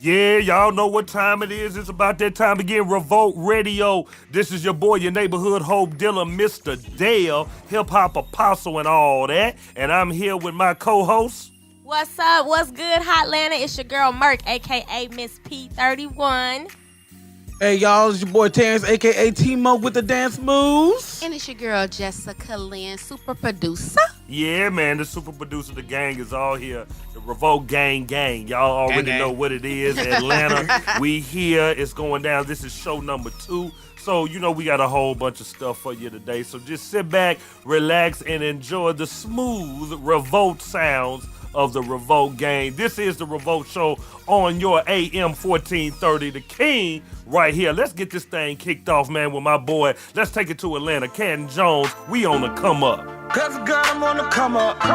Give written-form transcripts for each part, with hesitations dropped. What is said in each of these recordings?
Yeah, y'all know what time it is. It's about that time again. Revolt Radio. This is your boy, your neighborhood hope dealer, Mr. Dale, hip hop apostle and all that. And I'm here with my co-host. What's up? What's good, Hotlanta? It's your girl Murk, aka Miss P31. Hey y'all, it's your boy Terrence, aka T-Mo with the dance moves. And it's your girl Jessica Lynn, super producer. Yeah, man, the super producer, the gang is all here. The Revolt Gang. Y'all already know what it is. Atlanta, we here. It's going down. This is show number 2. So, we got a whole bunch of stuff for you today. So just sit back, relax, and enjoy the smooth Revolt sounds of the Revolt Gang. This is the Revolt Show on your AM 1430, The King, right here. Let's get this thing kicked off, man, with my boy. Let's take it to Atlanta. Canton Jones, we on the come up. Cause I got him on the come up. Cause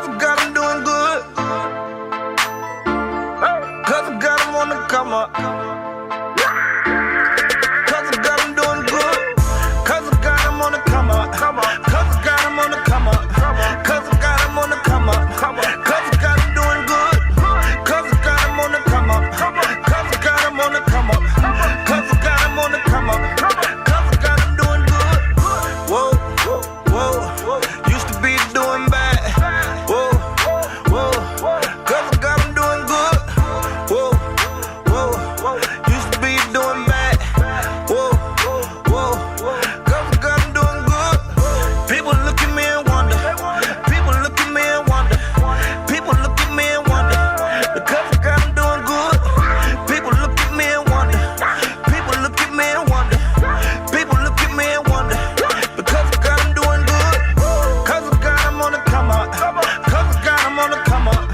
I got him doing good. Cause I got him on the come up. Cause I got him doing good. Cause I got him on the come up. Cause I got him on the come up. Cause I got him on the come up. Cause I got him doing good. Cause I got him on the come up. Cause I got him on the come up. Cause I got him on the come up. Cause I got him doing good. Whoa, whoa, used to be doing bad. Whoa, cause I got him doing good. Whoa, used to be doing bad. Whoa, cause I got him doing good. People look at me and wonder. People look at me and wonder. People look at me and wonder. Because I got him doing good. People look at me and wonder. People look at me and wonder. People look at me and wonder. Because I got him doing good. Cause I got him on the come up. Cause I got him on the come up.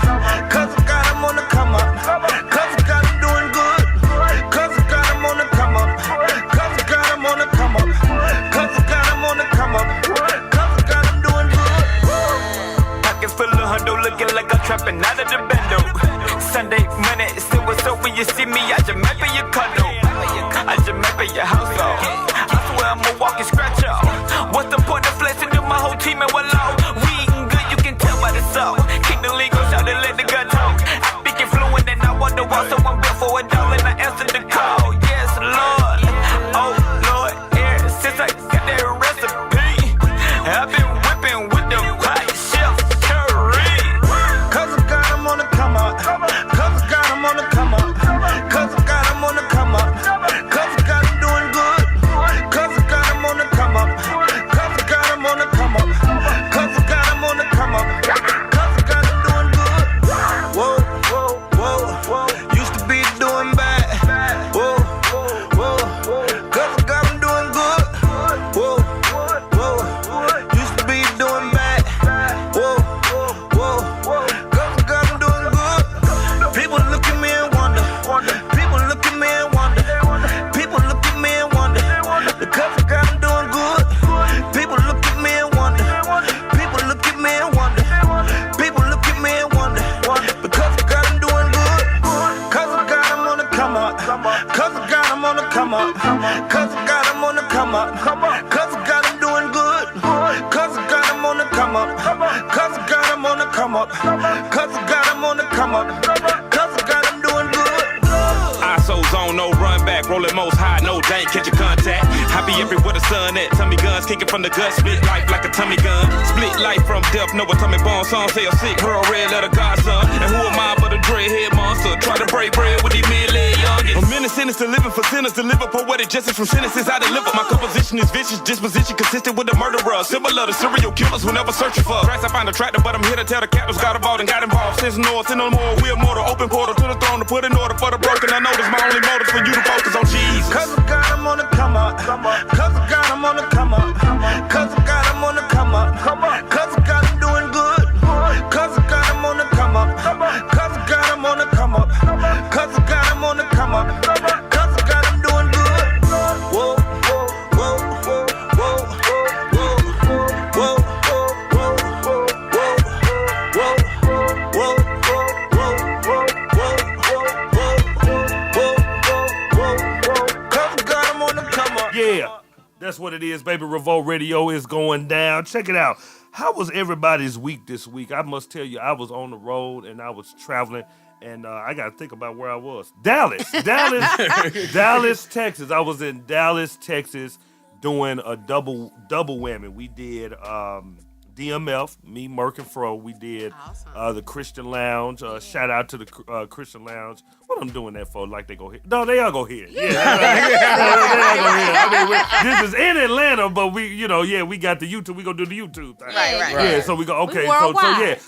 Cause I got him on the come up. Cause I got him doing good. Cause I got him on the come up. Cause I got him on the come up. Cause I got him on the come up. Cause I got him doing good. Pockets full of hundo, looking like I'm trapping out of the bando. Sunday money, still what's up when you see me? I just map in your condo. I just map in your household. I swear I'm a walking scratch out. What's the point of flexing to my whole team and one low? We eating good, you can tell by the soul. Keep the legal shout and let the gun talk. I speak it fluent and I want the wall, so I'm built for a dollar and I answer the call. Yes, Lord. Oh, Lord, ever since I got that recipe, I've been whipping with the white chef curry. Cause I got him on the come up. Cause I got him on the come up. Cause I got him on the come up. Cause I got him doing good. Cause I got him on the come up. Cause I got him on the come up. Cause I got him on the come up. Cause I got him doing good. Whoa, used to be doing bad. Whoa, cause I got him doing good. Whoa, used to be doing bad. Whoa, cause I got him doing good. People look at me and wonder. People look at me and wonder. People look at me and wonder. Because I got him doing good. People look at me and wonder. People look at me and wonder. People look at me and wonder. Because I got him doing good. Cause I got him on the come up. Cause I got him on the come up. Cause I got him on the come up. Cause I got him doing good. Cause I got him on the come up. Cause I got him on the come up. Cause I got him on the come up. Cause I got him doing good. ISO zone, no run back, rolling most high, no dank, catch a contact. I be everywhere the sun at, tummy guns, kicking from the gut, split life like a tummy gun. Split life from death, know a tummy bomb, song say a sick, hurl red, let a godson. And who am I but a dreadhead monster, try to break bread with these men-led youngins. A minute sentence to living for sinners, deliver poetic justice from sentences I deliver. My composition is vicious, disposition consistent with the murderer, similar to serial killers who never searching for. Tracks I find attractive, but I'm here to tell the captives got involved and got involved. Since north and no more, we're mortal, open portal to the throne to put in order for the broken. I know this my only motive for you to focus on Jesus. Cause I got him on the come up. Cause I got him on the come up. Cause I got him on the come up. Cause I got him doing good. Cause I got him on the come up. Cause I got him on the come up. Cause I got him on the come up. Cause I got him doing good. Whoa. Yeah, that's what it is, baby. Revolt Radio is going down. Check it out. How was everybody's week this week? I must tell you, I was on the road and I was traveling, And I got to think about where I was. Dallas, Texas. I was in Dallas, Texas, doing a double whammy. We did DMF, me, Murk, and Fro. We did the Christian Lounge. Shout out to the Christian Lounge. What I'm doing that for? Like they go here? No, they all go here. Yeah, they all go here. I mean, this is in Atlanta, but we got the YouTube. We gonna do the YouTube thing. Right. Yeah, so we go. Okay,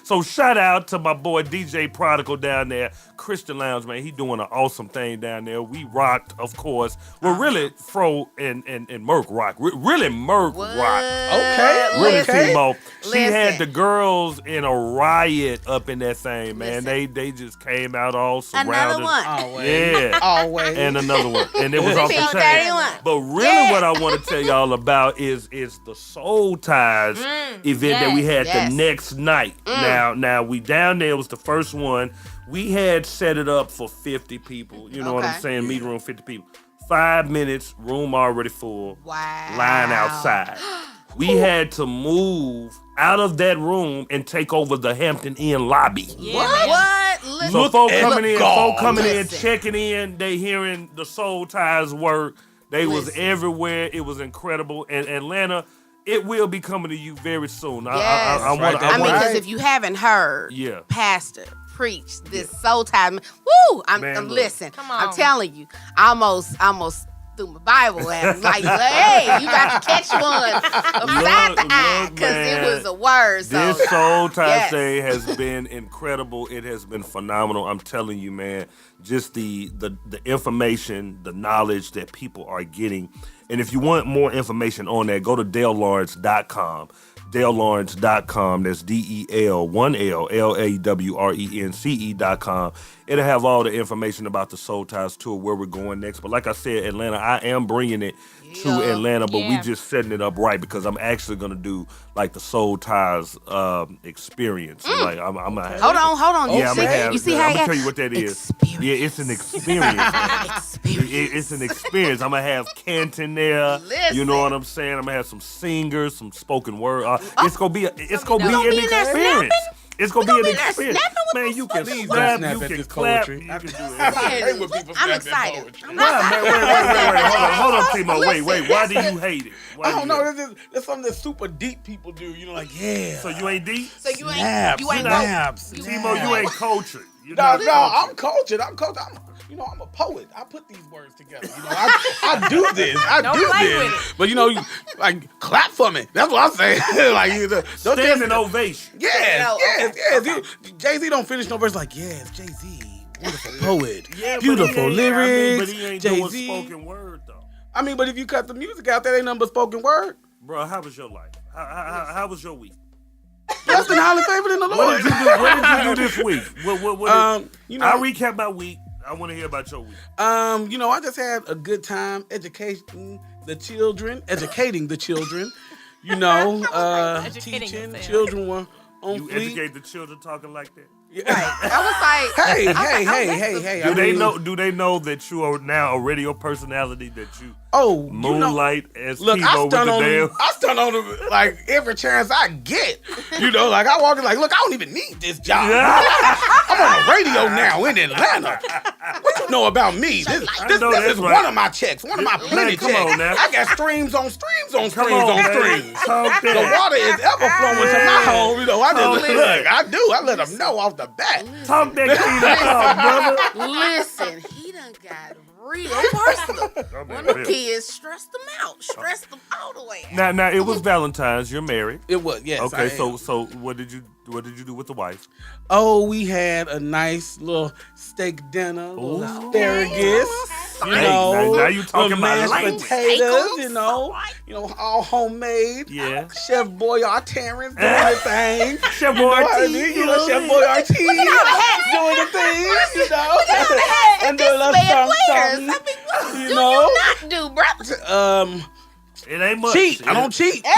so shout out to my boy DJ Prodigal down there, Christian Lounge, man. He doing an awesome thing down there. We rocked, of course. Well, really, Fro and Murk rock. Really, Murk rock. Okay. Really, okay. Timo. She Listen. had the girls in a riot up in that thing, man. They just came out all surrounded. Another one. Always. Yeah. Always. And another one. And it was off the Team chain. 31. But really what I want to tell y'all about is the Soul Ties event that we had the next night. Now we down there, it was the first one. We had set it up for 50 people. You know what I'm saying? Meeting room, 50 people. 5 minutes, room already full. Wow. Line outside. We had to move out of that room and take over the Hampton Inn lobby. What? Listen. So folk coming in, Listen. checking in, they hearing the Soul Ties work. They was everywhere. It was incredible. And Atlanta, it will be coming to you very soon. Yes. Because if you haven't heard, Pastor preach this Soul Ties. Woo! Listen. Come on. I'm telling you, I almost threw my Bible at him. Like, hey, you got to catch one upside the eye because it was a word. So, this Soul Ties thing has been incredible. It has been phenomenal. I'm telling you, man, just the information, the knowledge that people are getting. And if you want more information on that, go to DaleLawrence.com. DaleLawrence.com. That's DEL1LLAWRENCE.com. It'll have all the information about the Soul Ties tour, where we're going next. But like I said, Atlanta, I am bringing it to Atlanta, but we just setting it up right because I'm actually gonna do like the Soul Ties experience. So, like I'm gonna hold on. Yeah, you see how I'm gonna tell you what that is. Experience. Yeah, it's an experience. It's an experience. I'm gonna have Canton there. Listen. You know what I'm saying? I'm gonna have some singers, some spoken word. It's gonna be an experience. It's gonna be an experience. Man, you can snap, you can clap, you can do it. I'm excited. Wait, hold on, Timo. Wait. Why do you hate it? I don't know. There's something that super deep people do. You know, like So you ain't deep? So you ain't snaps. Timo, you ain't cultured. No, I'm cultured. I'm a poet. I put these words together. You know, I do this. But like clap for me. That's what I'm saying. Like standing ovation. Yes. Jay-Z don't finish no verse like, yes, Jay-Z, wonderful poet, Yeah, beautiful lyrics. But he ain't doing spoken word though. I mean, but if you cut the music out, that ain't nothing but spoken word. Bro, how was your life? How was your week? That's been highly favored in the Lord. What did you do this week? I recap my week. I want to hear about your week. I just had a good time educating the children. Teaching children were on You fleek. educate the children talking like that? Right. I was like, Hey. Do they know that you are now a radio personality, that you moonlight as look, Timo with the damn? I stun on them like every chance I get. Like I walk in like, look, I don't even need this job. I'm on the radio now in Atlanta. What you know about me? This is one of my checks, one of my plenty checks. Come on now. I got streams on streams on Come streams on, on man. streams. Talk The that. water is ever flowing to my home. I do. I let them know off the bat. Talk that key talk, brother. listen, he done got real personal. When the kids stressed them all the way out. Now it was Valentine's. You're married. It was, yes. Okay, so what did you do with the wife? Oh, we had a nice little steak dinner, little asparagus. Now you talking my mashed language. potatoes, all homemade. Yeah. Chef Boyardee doing the thing. Chef Boyardee. Chef Boyardee doing the thing, And do a little something, What do you not do, brother? It ain't much. Cheat. I don't cheat. Hey,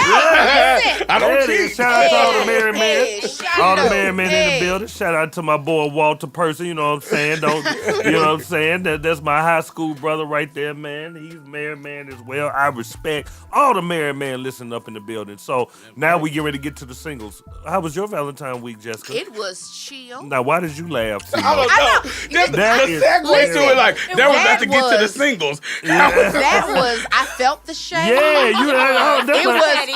I don't There it is. cheat. Shout out to all the married men. Hey, All the shout married out. men in Hey. the building. Shout out to my boy Walter Person. You know what I'm saying? You know what I'm saying? That's my high school brother right there, man. He's a married man as well. I respect all the married men listening up in the building. So now we get ready to get to the singles. How was your Valentine week, Jessica? It was chill. Now, why did you laugh? I Timo? don't know. Just That the is segue crazy. to it, like, that was about to get to the was- singles. That was, I felt the shade. Yeah,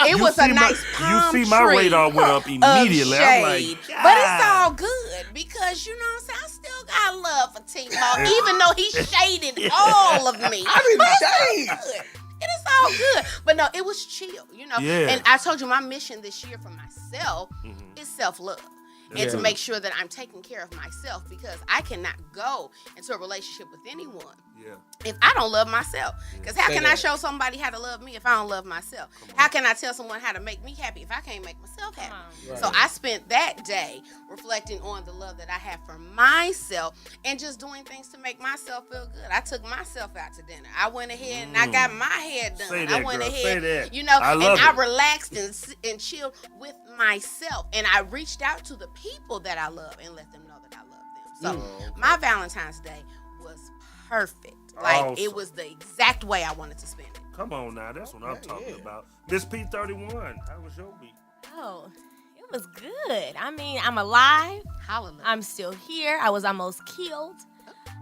It was a nice palm You see my tree radar went up of immediately. I'm like, shade. God. But it's all good because, you know what I'm saying, I still got love for Timo, even though he shaded all of me. I didn't But shade. it's all good. It is all good. But no, it was chill, you know. Yeah. And I told you my mission this year for myself is self-love. And to Yeah. make sure that I'm taking care of myself, because I cannot go into a relationship with anyone Yeah. if I don't love myself. Because how Say can I that. show somebody how to love me if I don't love myself? How can I tell someone how to make me happy if I can't make myself happy? Right. So I spent that day reflecting on the love that I have for myself and just doing things to make myself feel good. I took myself out to dinner. I went ahead and I got my hair done. Say I that, went girl. ahead, Say that. you know, I and love I it. relaxed and chilled with myself. And I reached out to the people that I love and let them know that I love them. So my Valentine's Day was perfect. Like, Awesome. it was the exact way I wanted to spend it. Come on now, that's what I'm talking yeah. about. Miss P31, how was your week? Oh, it was good. I mean, I'm alive. Hallelujah. I'm still here. I was almost killed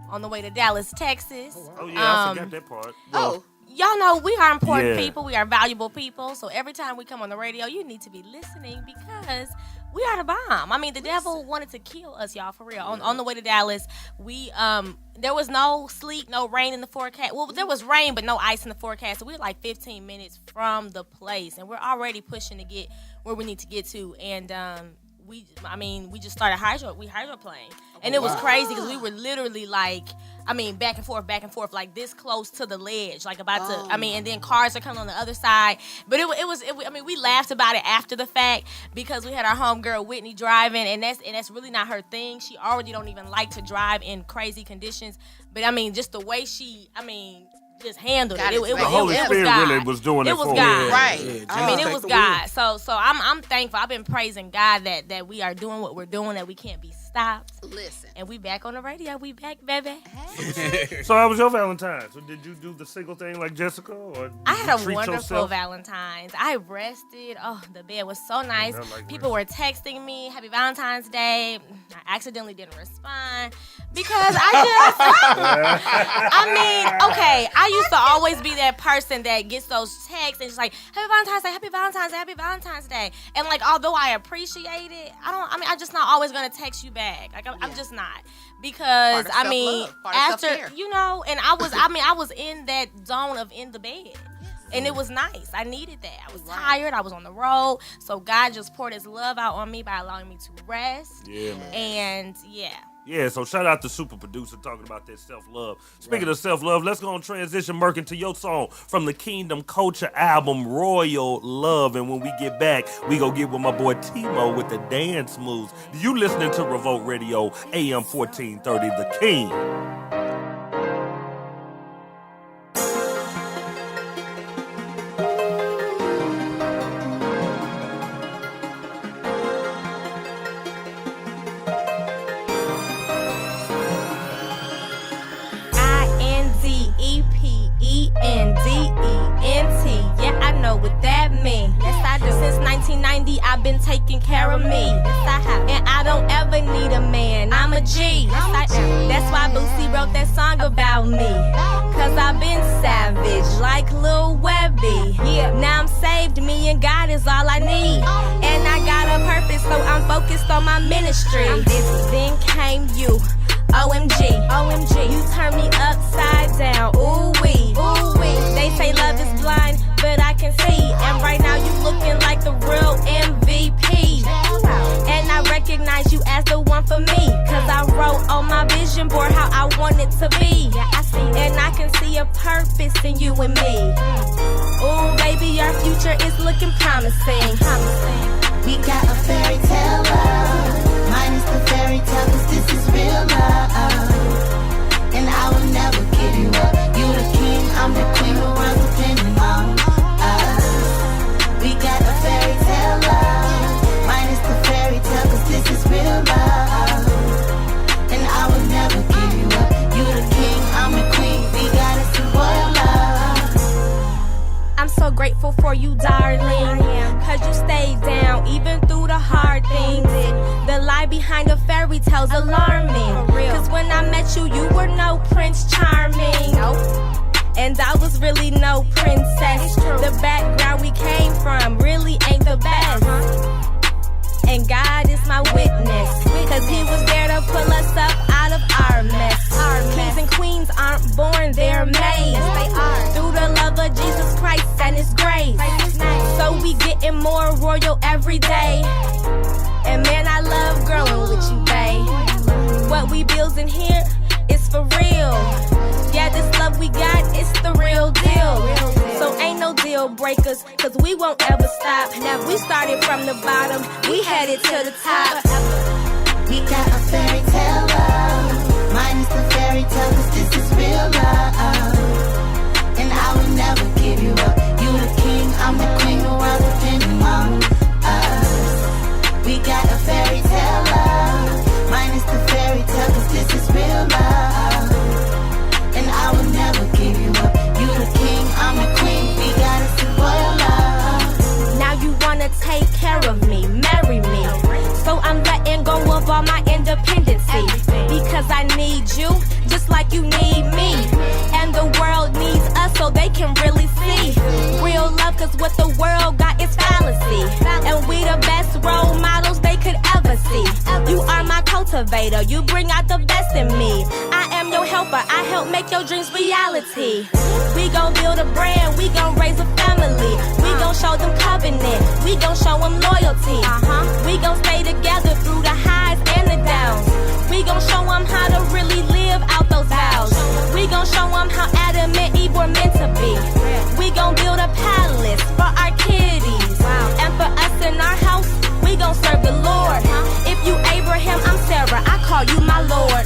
on the way to Dallas, Texas. Oh yeah, I Um, forgot that part. Oh, Y'all know we are important Yeah. people. We are valuable people. So every time we come on the radio, you need to be listening because we are the bomb. I mean, the devil wanted to kill us, y'all, for real. On the way to Dallas, we there was no sleet, no rain in the forecast. Well, there was rain, but no ice in the forecast. So we were like 15 minutes from the place, and we're already pushing to get where we need to get to. And we just started hydroplaned, and it was crazy because we were literally like, back and forth, like this close to the ledge, like about to. And then cars are coming on the other side. But it was. We laughed about it after the fact because we had our homegirl Whitney driving, and that's really not her thing. She already don't even like to drive in crazy conditions. But just the way she, just handled God it. is It right. was The Holy it was Spirit God. really was doing it It was for God. you. right. Yeah, It Jesus was take the God. So I'm thankful. I've been praising God that we are doing what we're doing, that we can't be stopped. Listen. And we back on the radio. We back, baby. So how was your Valentine's? So did you do the single thing like Jessica, or did I you had a treat wonderful yourself? Valentine's. I rested. Oh, the bed was so nice. I like People were texting me, "Happy Valentine's Day." I accidentally didn't respond because okay, I used to always be that person that gets those texts and just like, "Happy Valentine's Day, Happy Valentine's Day, Happy Valentine's Day." And like, although I appreciate it, I'm just not always gonna text you back. Like, I'm just not. Because Part of self-love, part of after self-care. and I was in that zone of in the bed. And it was nice. I needed that. I was tired. I was on the road. So God just poured his love out on me by allowing me to rest. Yeah, man. And yeah. Yeah, so shout out to Super Producer talking about that self-love. Speaking of self-love, let's go and transition, Murk, into your song from the Kingdom Culture album, Royal Love. And when we get back, we go get with my boy Timo with the dance moves. You listening to Revolt Radio, AM 1430, The King. INDEPENDENT. Yeah, I know what that means. Yes, I do. Since 1990, I've been taking care of me. Yes, I have. And I don't ever need a man. I'm a G. Yes, I am. That's why Boosie wrote that song about me. Cause I've been savage, like Lil Webby. Yeah, now I'm saved. Me and God is all I need. And I got a purpose, so I'm focused on my ministry. Then came you. OMG, you turn me upside down. Ooh wee, They say love is blind, but I can see. And right now you looking like the real MVP. And I recognize you as the one for me. Cause I wrote on my vision board how I want it to be. And I can see a purpose in you and me. Ooh, baby, our future is looking promising. We got a fairy tale love. Mine is the fairy tale, cause this is real love. And I will never give you up. You the king, I'm the queen, the world's depending on us. lie behind the fairy tales alarming. Cause when I met you, you were no Prince Charming. And I was really no princess. The background we came from really ain't the best. And God is my witness, cause he was there to pull us up out of our mess. Kings and queens aren't born, they're made. Through the love of Jesus Christ and his grace. So we getting more royal every day. And man, I love growing with you, babe. What we building here is for real. Yeah, this love we got, it's the real deal. So ain't no deal breakers, cause we won't ever stop. Now we started from the bottom, we headed to the top. We got a fairy tale love. Mine is the fairy tale, cause this is real love. And I will never give you up. You the king, I'm the queen, the world depending on us. We got a fairy tale love. Mine is the fairy tale, cause this is real love. And I will never give you up. You the king, I'm the queen, we got a royal love. Now you wanna take care of me, marry me. So I'm letting go of all my independency. Because I need you, just like you need me. And the world needs us so they can really see real love, cause what the world got is fallacy. And we the best role models they could ever see. You are my cultivator, you bring out the best in me. I am your helper, I help make your dreams reality. We gon' build a brand, we gon' raise a family. We gon' show them covenant, we gon' show them loyalty. We gon' stay together through the highs and the downs. We gon' show them how to really live out those vows. We gon' show them how Adam and Eve were meant to be. We gon' build a palace for our kiddies. And for us in our house, we gon' serve the Lord. If you Abraham, I'm Sarah, I call you my Lord.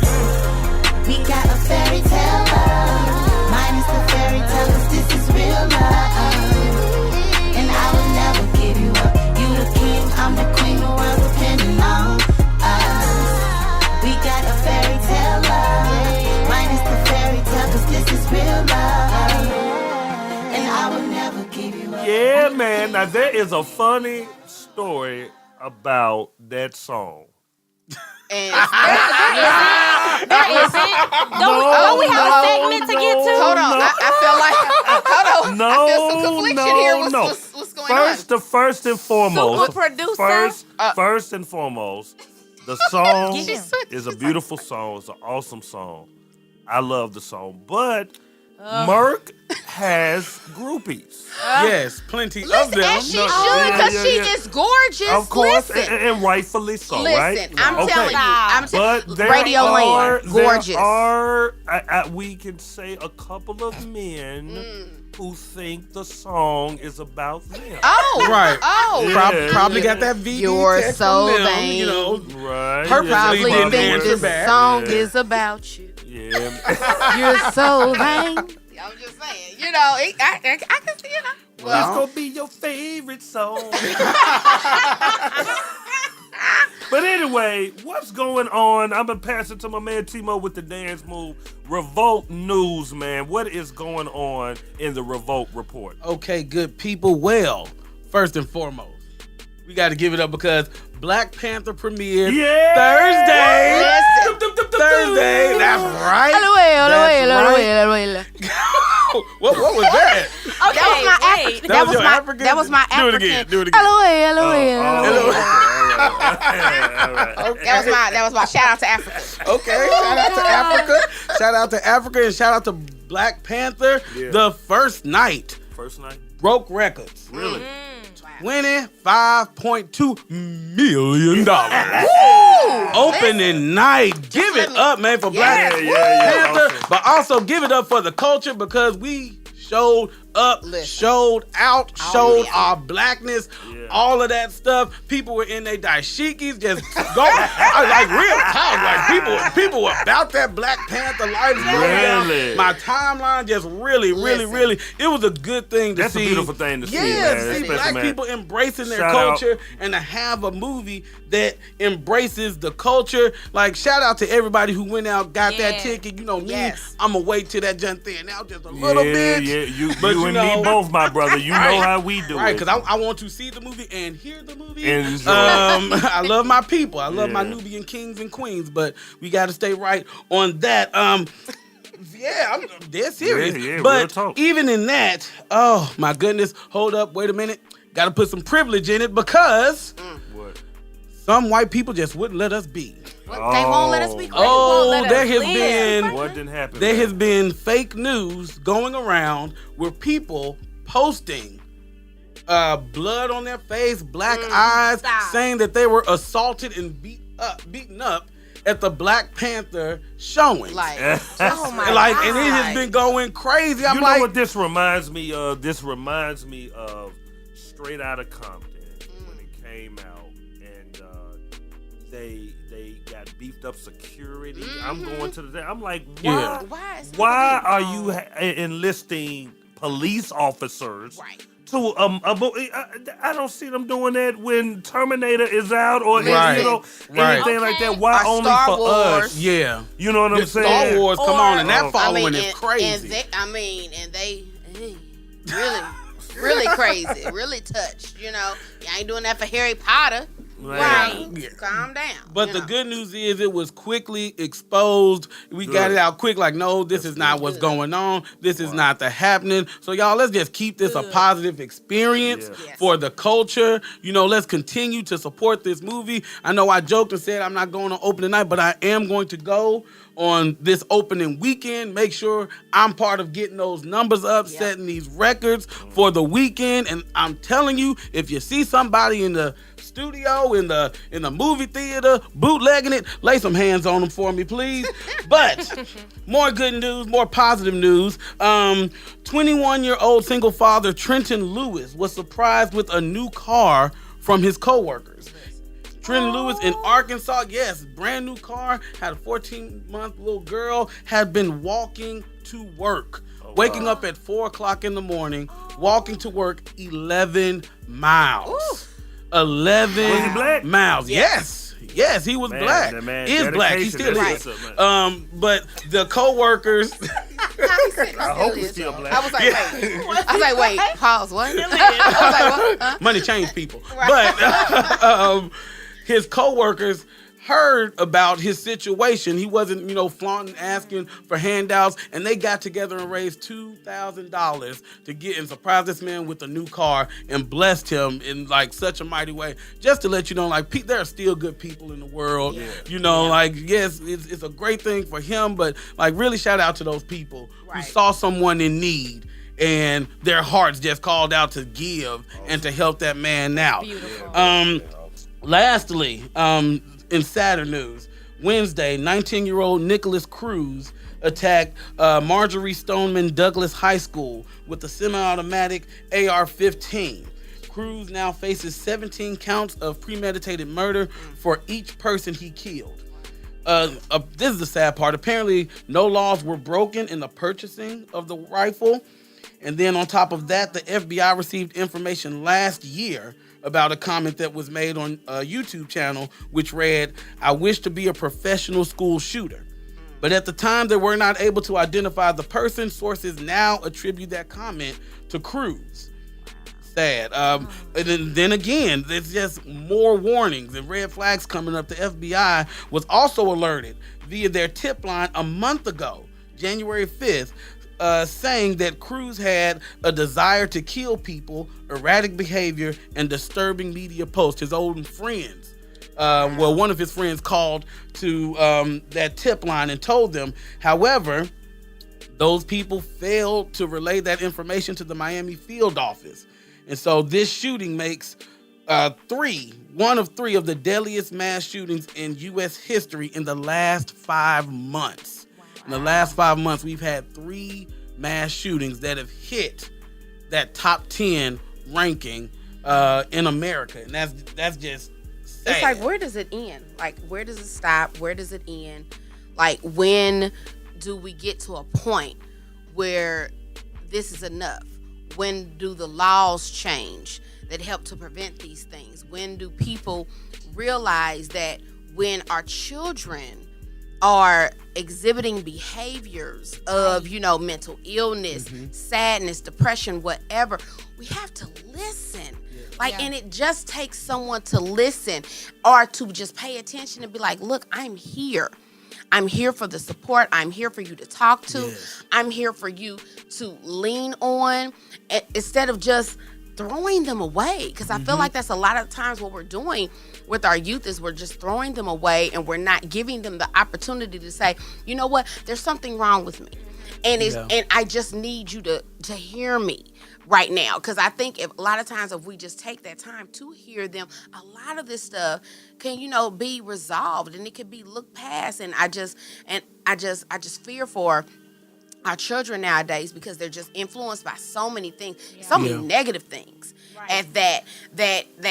We got a fairy tale love. Mine is the fairy tale, cause this is real love. And I will never give you up. You the king, I'm the queen, the world depending on us. We got a fairy tale love. Mine is the fairy tale, cause this is real love. And I will never give you up. Yeah, man. Now, there is a funny story about that song. And There isn't. Don't we have a segment to get to? hold on, I feel like hold on. I feel some confliction here. What's going on? First and foremost. Super producer. First and foremost, the song is a beautiful song. It's an awesome song. I love the song, but Murk has groupies. Yes, plenty of them. And she should, because she is gorgeous. Of course, Listen. and rightfully so, right? Listen, I'm telling you, But there Radio are, Land, gorgeous. There are, we can say, a couple of men who think the song is about them. Oh, Right. Oh, Yeah. Probably got that VD You're text so from them, vain. you know. Right. Purposely probably didn't think answer this back. song Yeah. is about you. Yeah. You're so vain. I'm just saying, you know, I can see, you know. It's Well, gonna be your favorite song. But anyway, what's going on? I'm gonna pass it to my man Timo with the dance move. Revolt news, man. What is going on in the Revolt report? okay, good people. Well, first and foremost, we got to give it up because Black Panther premiered Thursday. Thursday. That's right. What was that? Okay, That was your my African? That was my Do it African. again. Do it again. That was my shout out to Africa. Okay, shout out to Africa. Shout out to Africa and shout out to Black Panther. Yeah. The first night First night? broke records. Really? Winning $5.2 million. Opening night. Give it up, man, for Black Panther. Awesome. But also give it up for the culture because we showed up, showed out, showed our blackness, all of that stuff. People were in their dashikis, just going. Like real talk, like people were about that Black Panther life. Really? My timeline just really, really, it was a good thing to That's see. a beautiful thing to see, Yeah, man. to see Especially, black man. people embracing their Shout out. culture and to have a movie that embraces the culture. Like, shout out to everybody who went out, got that ticket. You know me, Yes. I'm going to wait till that jump thin out just a little bit. Yeah, you You and me both, my brother. You know how we do right, it. because I want to see the movie and hear the movie. Enjoy. I love my people. I love my Nubian kings and queens, but we got to stay right on that. Yeah, I'm dead serious. Yeah, but real talk. even in that, oh my goodness, hold up, wait a minute. Got to put some privilege in it because What? some white people just wouldn't let us be. They won't let us be great. Oh, there has been What didn't happen? there man? has been fake news going around where people posting blood on their face, black eyes, saying that they were assaulted and beaten up at the Black Panther showing. Oh my Like, God. and it has been going crazy. I'm You like, know what this reminds me of? This reminds me of Straight Outta Compton when it came out, and they got beefed up security. I'm going to the. I'm like, why? Yeah. Why are you enlisting police officers? Right. To I don't see them doing that when Terminator is out or Right. anything like that. Why Or only Star for Wars. us? yeah. You know what I'm saying? Star Wars, come Or- on, and that Oh. following and, is crazy. And they really crazy, really touched. You know, you ain't doing that for Harry Potter. Right. Yeah. Calm down. But you the know. good news is it was quickly exposed. We got it out quick, like, no, this is not what's going on. This is not the happening. So, y'all, let's just keep this a positive experience Yeah. Yes. for the culture. You know, let's continue to support this movie. I know I joked and said I'm not going on opening night, but I am going to go on this opening weekend. Make sure I'm part of getting those numbers up, setting these records for the weekend. And I'm telling you, if you see somebody in the studio, in the movie theater, bootlegging it, lay some hands on them for me, please. But more good news, more positive news. 21-year-old single father Trenton Lewis was surprised with a new car from his coworkers. Trenton Lewis in Arkansas, yes, brand new car, had a 14-month little girl, had been walking to work. Waking up at 4 o'clock in the morning, walking to work 11 miles. 11 Was he black? miles. Yes, he was Man, black. that man, Is black. He dedication, still that's is. what's up, man. But the co-workers, I hope he's still black. I was like, wait. Pause. What? I was like, what? Huh? money change people. But his co-workers heard about his situation. He wasn't, flaunting, asking for handouts, and they got together and raised $2,000 to get and surprise this man with a new car and blessed him in like such a mighty way. Just to let you know, like, there are still good people in the world. Yeah. Like, yes, it's a great thing for him, but like, really shout out to those people who saw someone in need and their hearts just called out to give and to help that man out. Beautiful. Lastly, in sadder news, Wednesday, 19-year-old Nicholas Cruz attacked Marjorie Stoneman Douglas High School with a semi-automatic AR-15. Cruz now faces 17 counts of premeditated murder for each person he killed. This is the sad part. Apparently, no laws were broken in the purchasing of the rifle. And then on top of that, the FBI received information last year about a comment that was made on a YouTube channel, which read, "I wish to be a professional school shooter." But at the time, they were not able to identify the person. Sources now attribute that comment to Cruz. Sad. And then again, there's just more warnings and red flags coming up. The FBI was also alerted via their tip line a month ago, January 5th, saying that Cruz had a desire to kill people, erratic behavior, and disturbing media posts. His old friends, one of his friends called to that tip line and told them. However, those people failed to relay that information to the Miami field office. And so this shooting makes one of three of the deadliest mass shootings in U.S. history in the last 5 months. In the last 5 months, we've had 3 mass shootings that have hit that top 10 ranking in America. And that's just sad. It's like, where does it end? Like, where does it stop? Where does it end? Like, when do we get to a point where this is enough? When do the laws change that help to prevent these things? When do people realize that when our children are exhibiting behaviors of, mental illness, sadness, depression, whatever, we have to listen. And it just takes someone to listen or to just pay attention and be like, look, I'm here. I'm here for the support. I'm here for you to talk to. Yes. I'm here for you to lean on instead of just throwing them away. Because I feel like that's a lot of times what we're doing with our youth is we're just throwing them away and we're not giving them the opportunity to say, you know what, there's something wrong with me. And and I just need you to hear me right now. Because I think a lot of times if we just take that time to hear them, a lot of this stuff can, be resolved and it can be looked past. And I just fear for our children nowadays because they're just influenced by so many things, so many negative things, and that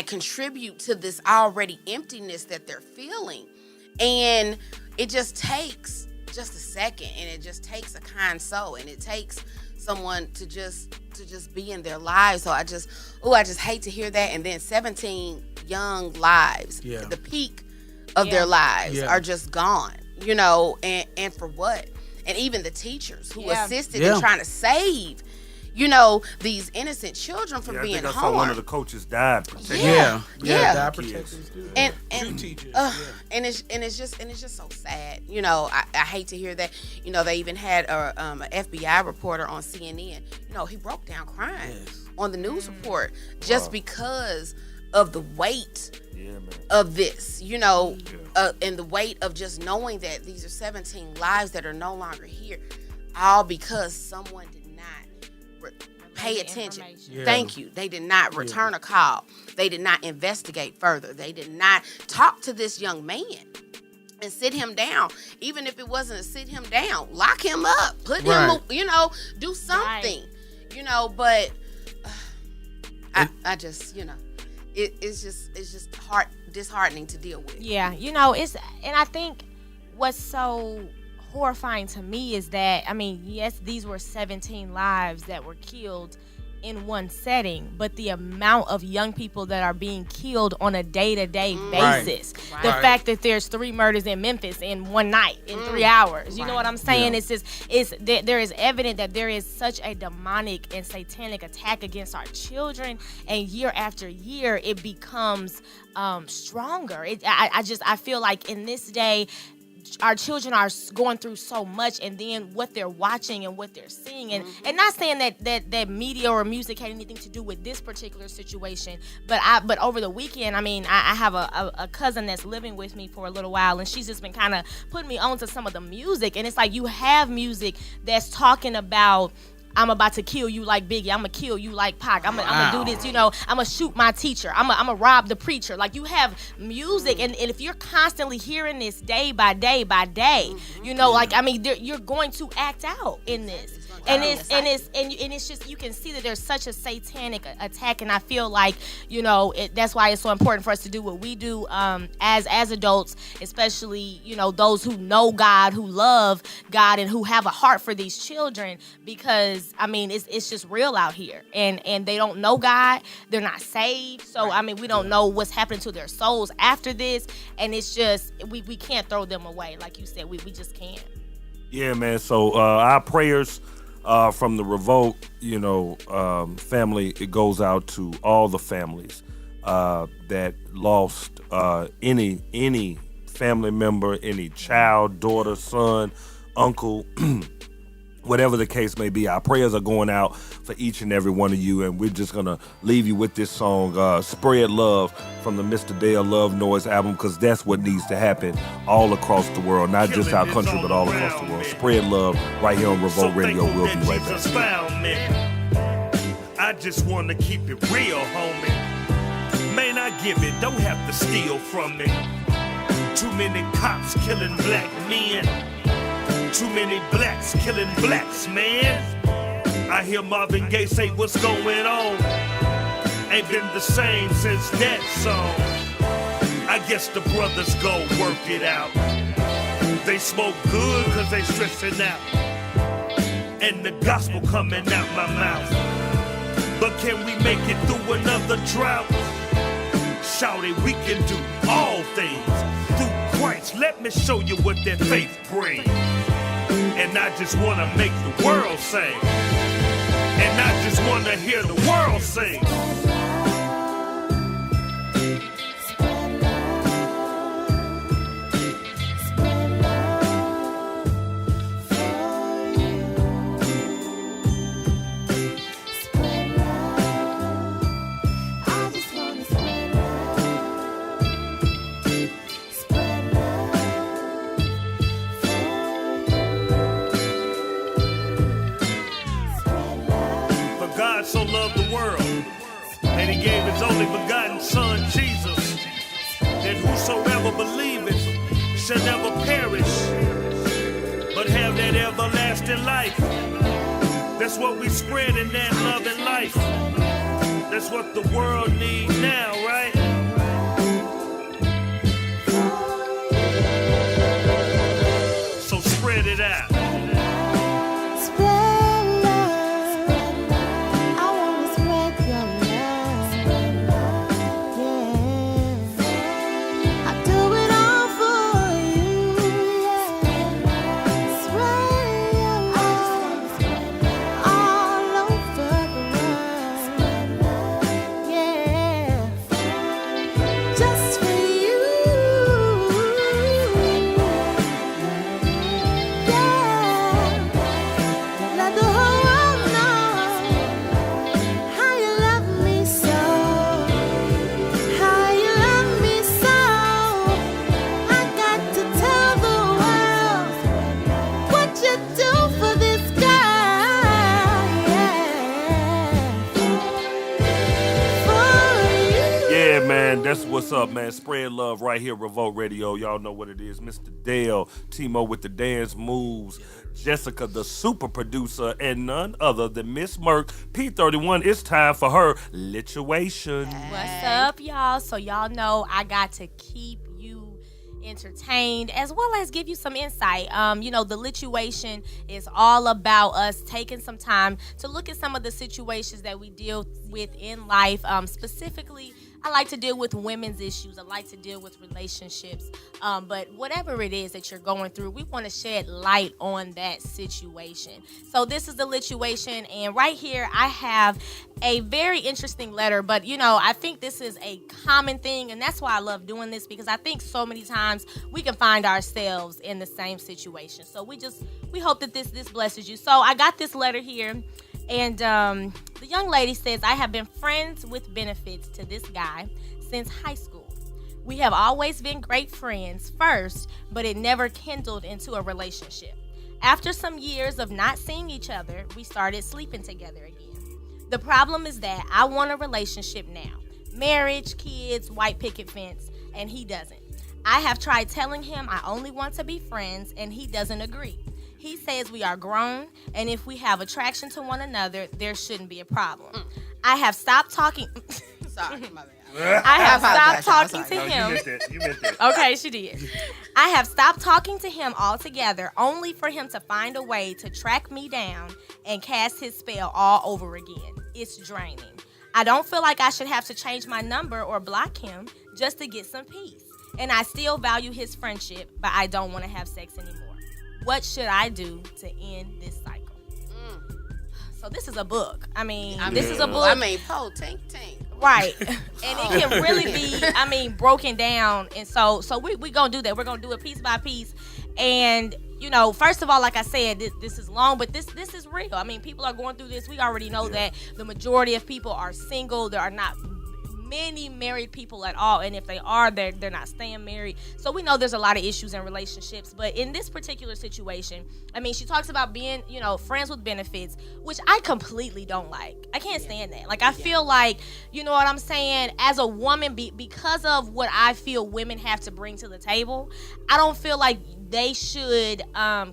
contribute to this already emptiness that they're feeling. And it just takes just a second, and it just takes a kind soul, and it takes someone to just be in their lives. So I just hate to hear that. And then 17 young lives, the peak of their lives are just gone, and for what? And even the teachers who assisted in trying to save, these innocent children from being harmed. I saw one of the coaches died protecting. Died protecting students. And two teachers. And it's just so sad. I hate to hear that. They even had a FBI reporter on CNN. He broke down crying on the news report just because of the weight of this, and the weight of just knowing that these are 17 lives that are no longer here, all because someone did not pay attention. Thank you. They did not return a call. They did not investigate further. They did not talk to this young man and sit him down. Even if it wasn't a sit him down, lock him up, put him, do something, but I just, it's just disheartening to deal with. Yeah, and I think what's so horrifying to me is that, yes, these were 17 lives that were killed in one setting, but the amount of young people that are being killed on a day-to-day basis. Right. The fact that there's 3 murders in Memphis in one night, in 3 hours. You know what I'm saying? Yeah. There is evident that there is such a demonic and satanic attack against our children, and year after year it becomes stronger. I feel like in this day, our children are going through so much, and then what they're watching and what they're seeing, and not saying that media or music had anything to do with this particular situation, but over the weekend, I have a cousin that's living with me for a little while, and she's just been kind of putting me on to some of the music, and it's like you have music that's talking about, I'm about to kill you like Biggie. I'm going to kill you like Pac. I'm going to do this, I'm going to shoot my teacher. I'm going to rob the preacher. Like, you have music, and if you're constantly hearing this day by day by day, you're going to act out in this. And it's just, you can see that there's such a satanic attack, and I feel like, that's why it's so important for us to do what we do as adults, especially, those who know God, who love God, and who have a heart for these children, because it's just real out here, and they don't know God, they're not saved, so we don't know what's happening to their souls after this, and it's just we can't throw them away, like you said, we just can't. Yeah, man. So our prayers from the Revolt, family, it goes out to all the families that lost any family member, any child, daughter, son, uncle, whatever the case may be. Our prayers are going out for each and every one of you, and we're just going to leave you with this song, Spread Love, from the Mr. Dale Love Noise album, because that's what needs to happen all across the world, not just our country, but all across the world. Spread love right here on Revolt Radio. We'll be right back. I just want to keep it real, homie. Man, I give it, don't have to steal from me. Too many cops killing black men. Too many blacks killing blacks, man. I hear Marvin Gaye say, what's going on? Ain't been the same since that song. I guess the brothers go work it out. They smoke good cause they stressing out. And the gospel coming out my mouth. But can we make it through another drought? Shout it, we can do all things through Christ nights. Let me show you what that faith brings. And I just wanna make the world sing. And I just wanna hear the world sing. God so loved the world that he gave his only begotten son Jesus, that whosoever believeth shall never perish but have that everlasting life. That's what we spread in that love and life. That's what the world needs now, right? So spread it out. That's what's up, man. Spread love right here, Revolt Radio. Y'all know what it is. Mr. Dale, Timo with the dance moves, Jessica, the super producer, and none other than Miss Murk, P31. It's time for her lituation. What's up, y'all? So y'all know I got to keep you entertained as well as give you some insight. The lituation is all about us taking some time to look at some of the situations that we deal with in life. Specifically, I like to deal with women's issues. I like to deal with relationships. But whatever it is that you're going through, we want to shed light on that situation. So this is the lituation. And right here, I have a very interesting letter. But, I think this is a common thing. And that's why I love doing this, because I think so many times we can find ourselves in the same situation. So we hope that this blesses you. So I got this letter here. And the young lady says, I have been friends with benefits to this guy since high school. We have always been great friends first, but it never kindled into a relationship. After some years of not seeing each other, we started sleeping together again. The problem is that I want a relationship now. Marriage, kids, white picket fence, and he doesn't. I have tried telling him I only want to be friends, and he doesn't agree. He says we are grown, and if we have attraction to one another, there shouldn't be a problem. I have stopped talking. Sorry, my bad. I have stopped talking to No, him. you meant that. Okay, she did. I have stopped talking to him altogether, only for him to find a way to track me down and cast his spell all over again. It's draining. I don't feel like I should have to change my number or block him just to get some peace. And I still value his friendship, but I don't want to have sex anymore. What should I do to end this cycle? So this is a book. This is a book. Tank. Right. And it can really be, broken down. And so we going to do that. We're going to do it piece by piece. And, first of all, like I said, this is long, but this is real. People are going through this. We already know that the majority of people are single. There are not many married people at all, and if they are, they're not staying married. So we know there's a lot of issues in relationships, but in this particular situation, she talks about being, friends with benefits, which I completely don't like. I can't stand that. I feel like, you know what I'm saying, as a woman, because of what I feel women have to bring to the table, I don't feel like they should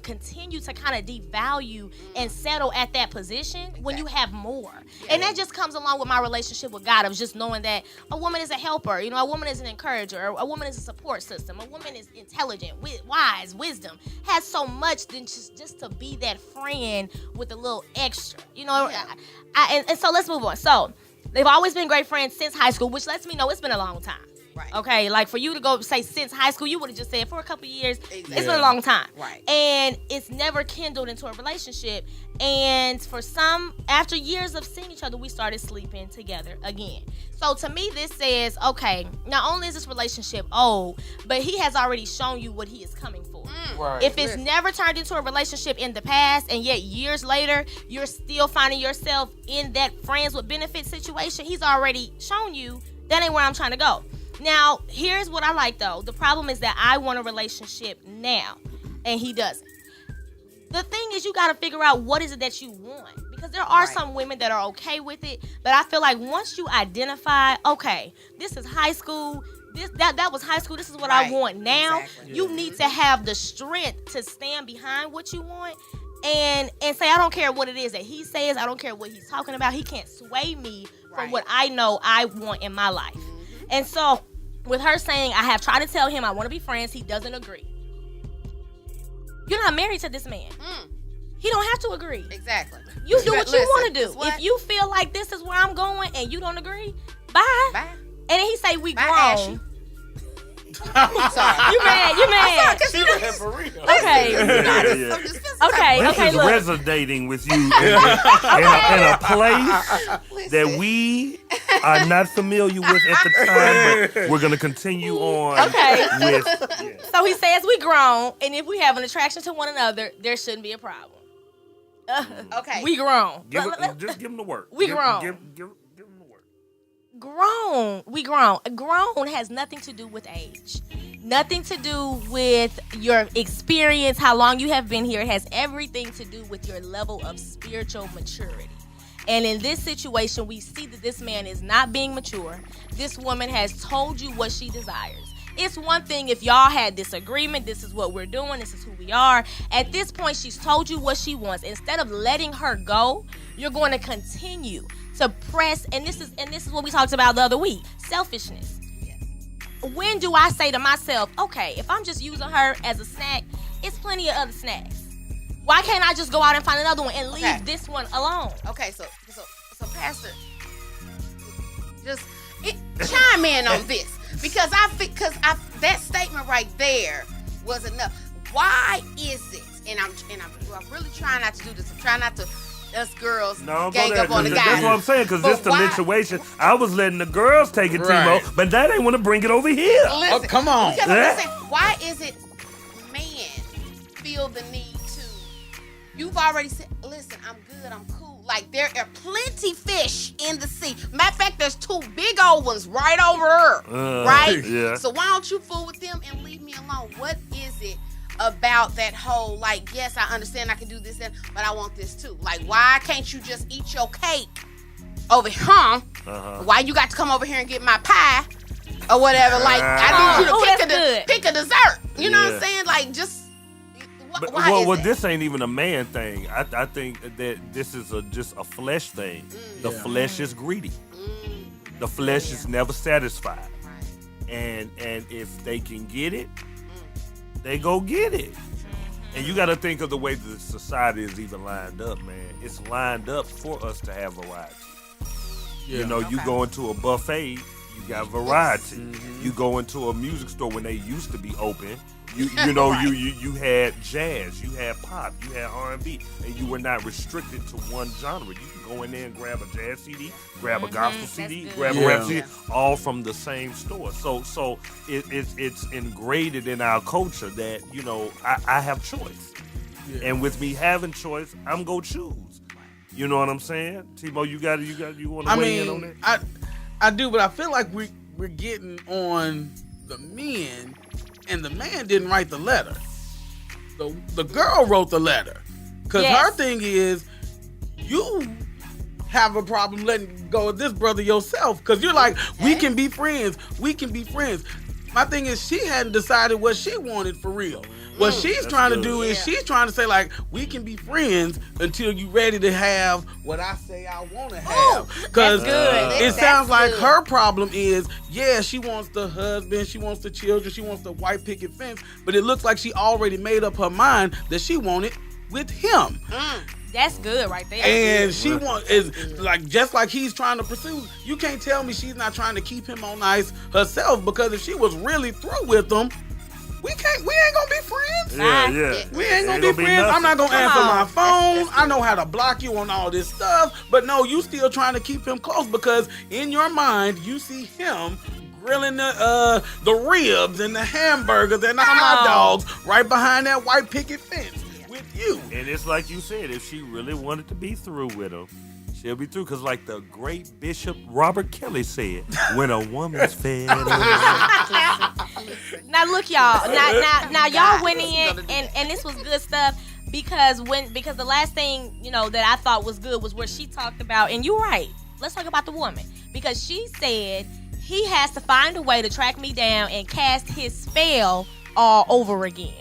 continue to kind of devalue and settle at that position when you have more. And that just comes along with my relationship with God, of just knowing that a woman is a helper, a woman is an encourager, a woman is a support system, a woman is intelligent, wise, wisdom, has so much than just to be that friend with a little extra, and so let's move on. So they've always been great friends since high school, which lets me know it's been a long time. Right. Okay, like for you to go say since high school, you would have just said for a couple years. Exactly. It's been a long time. Right. And it's never kindled into a relationship. And for some, after years of seeing each other, we started sleeping together again. So to me, this says, okay, not only is this relationship old, but he has already shown you what he is coming for. Right. If it's never turned into a relationship in the past, and yet years later, you're still finding yourself in that friends with benefits situation, he's already shown you that ain't where I'm trying to go. Now, here's what I like, though. The problem is that I want a relationship now, and he doesn't. The thing is, you got to figure out what is it that you want. Because there are some women that are okay with it, but I feel like once you identify, okay, this is high school, that was high school, this is what I want now, you need to have the strength to stand behind what you want and say, I don't care what it is that he says, I don't care what he's talking about, he can't sway me from what I know I want in my life. And so, with her saying, I have tried to tell him I want to be friends, he doesn't agree. You're not married to this man. He don't have to agree. Exactly. You do what you want to do. If you feel like this is where I'm going and you don't agree, bye. Bye. And then he say, we Bye, grown. Ashley. I'm sorry. You mad. She was for real. Okay. Okay, This is look. resonating with you in a place that we are not familiar with at the time, but we're going to continue on with. Yeah. So he says we grown, and if we have an attraction to one another, there shouldn't be a problem. Okay. We grown. Just give him the work. We grown. Give him the work. Grown. We grown. Grown has nothing to do with age. Nothing to do with your experience, how long you have been here. It has everything to do with your level of spiritual maturity. And in this situation, we see that this man is not being mature. This woman has told you what she desires. It's one thing if y'all had disagreement, this is what we're doing, this is who we are. At this point, she's told you what she wants. Instead of letting her go, you're going to continue to press, and this is what we talked about the other week, selfishness. Yes. When do I say to myself, okay, if I'm just using her as a snack, it's plenty of other snacks. Why can't I just go out and find another one and leave this one alone? Okay, so Pastor, just chime in on this because that statement right there was enough. Why is it? And I'm really trying not to do this. I'm trying not to. Us girls gang up on the guys. That's what I'm saying, because this the situation. I was letting the girls take it, Timo, but that ain't want to bring it over here. Listen, come on. Because I'm saying, why is it men feel the need to? You've already said, listen, I'm good, I'm cool. Like, there are plenty fish in the sea. Matter of fact, there's two big old ones right over her, right? Yeah. So why don't you fool with them and leave me alone? What is it about that whole, like, yes, I understand I can do this, but I want this too. Like, why can't you just eat your cake over here? Why you got to come over here and get my pie or whatever? Like, I need you to pick a dessert. You know what I'm saying? Like, just, why is it? This ain't even a man thing. I think that this is just a flesh thing. The flesh is greedy. The flesh is never satisfied. Right. And if they can get it, they go get it. And you got to think of the way the society is even lined up, man. It's lined up for us to have variety. Yeah. You know, you go into a buffet, you got variety. You go into a music store when they used to be open, you know, you had jazz, you had pop, you had R&B, and you were not restricted to one genre. You could go in there and grab a jazz CD, grab a gospel CD, grab a rap CD, all from the same store. So it's ingrained in our culture that, you know, I have choice. Yeah. And with me having choice, I'm gonna choose. You know what I'm saying? Timo, you want to weigh in on that? I do, but I feel like we're getting on the men, and the man didn't write the letter. The girl wrote the letter. Because her thing is, you have a problem letting go of this brother yourself. Because you're like, we can be friends. We can be friends. My thing is, she hadn't decided what she wanted for real. What she's trying to do is she's trying to say, like, we can be friends until you ready to have what I say I want to have. Because it sounds like her problem is, she wants the husband, she wants the children, she wants the white picket fence, but it looks like she already made up her mind that she wanted with him. That's good right there. And she is like, just like he's trying to pursue. You can't tell me she's not trying to keep him on ice herself, because if she was really through with him, we ain't gonna be friends. Yeah. We ain't gonna be friends. I'm not gonna answer my phone. I know how to block you on all this stuff. But no, you still trying to keep him close, because in your mind you see him grilling the ribs and the hamburgers and the hot dogs right behind that white picket fence with you. And it's like you said, if she really wanted to be through with him, she'll be through. Because like the great Bishop Robert Kelly said, when a woman's fed up. Now look, y'all. Now y'all went in, and this was good stuff, because the last thing that I thought was good was where she talked about, and you're right. Let's talk about the woman, because she said he has to find a way to track me down and cast his spell all over again.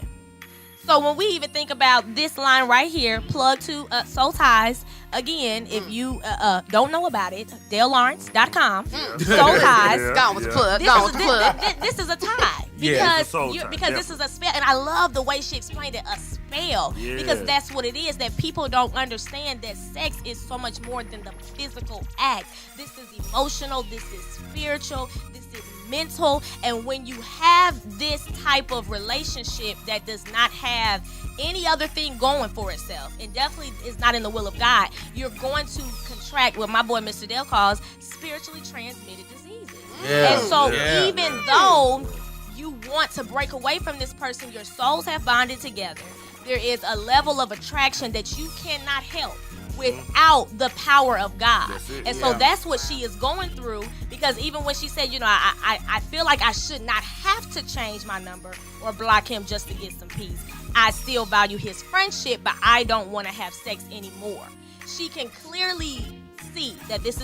So when we even think about this line right here, plug to Soul Ties. Again, if you don't know about it, DaleLawrence.com. Soul Ties. Gone with the plug. Gone with the plug. This is a tie. Because this is a spell. And I love the way she explained it, a spell. Yeah. Because that's what it is, that people don't understand that sex is so much more than the physical act. This is emotional. This is spiritual. This is mental. And when you have this type of relationship that does not have any other thing going for itself, and definitely is not in the will of God, you're going to contract what my boy Mr. Dale calls spiritually transmitted diseases. And so even though you want to break away from this person, your souls have bonded together, there is a level of attraction that you cannot help without the power of God. And so that's what she is going through, because even when she said, I feel like I should not have to change my number or block him just to get some peace. I still value his friendship, but I don't want to have sex anymore. She can clearly see that this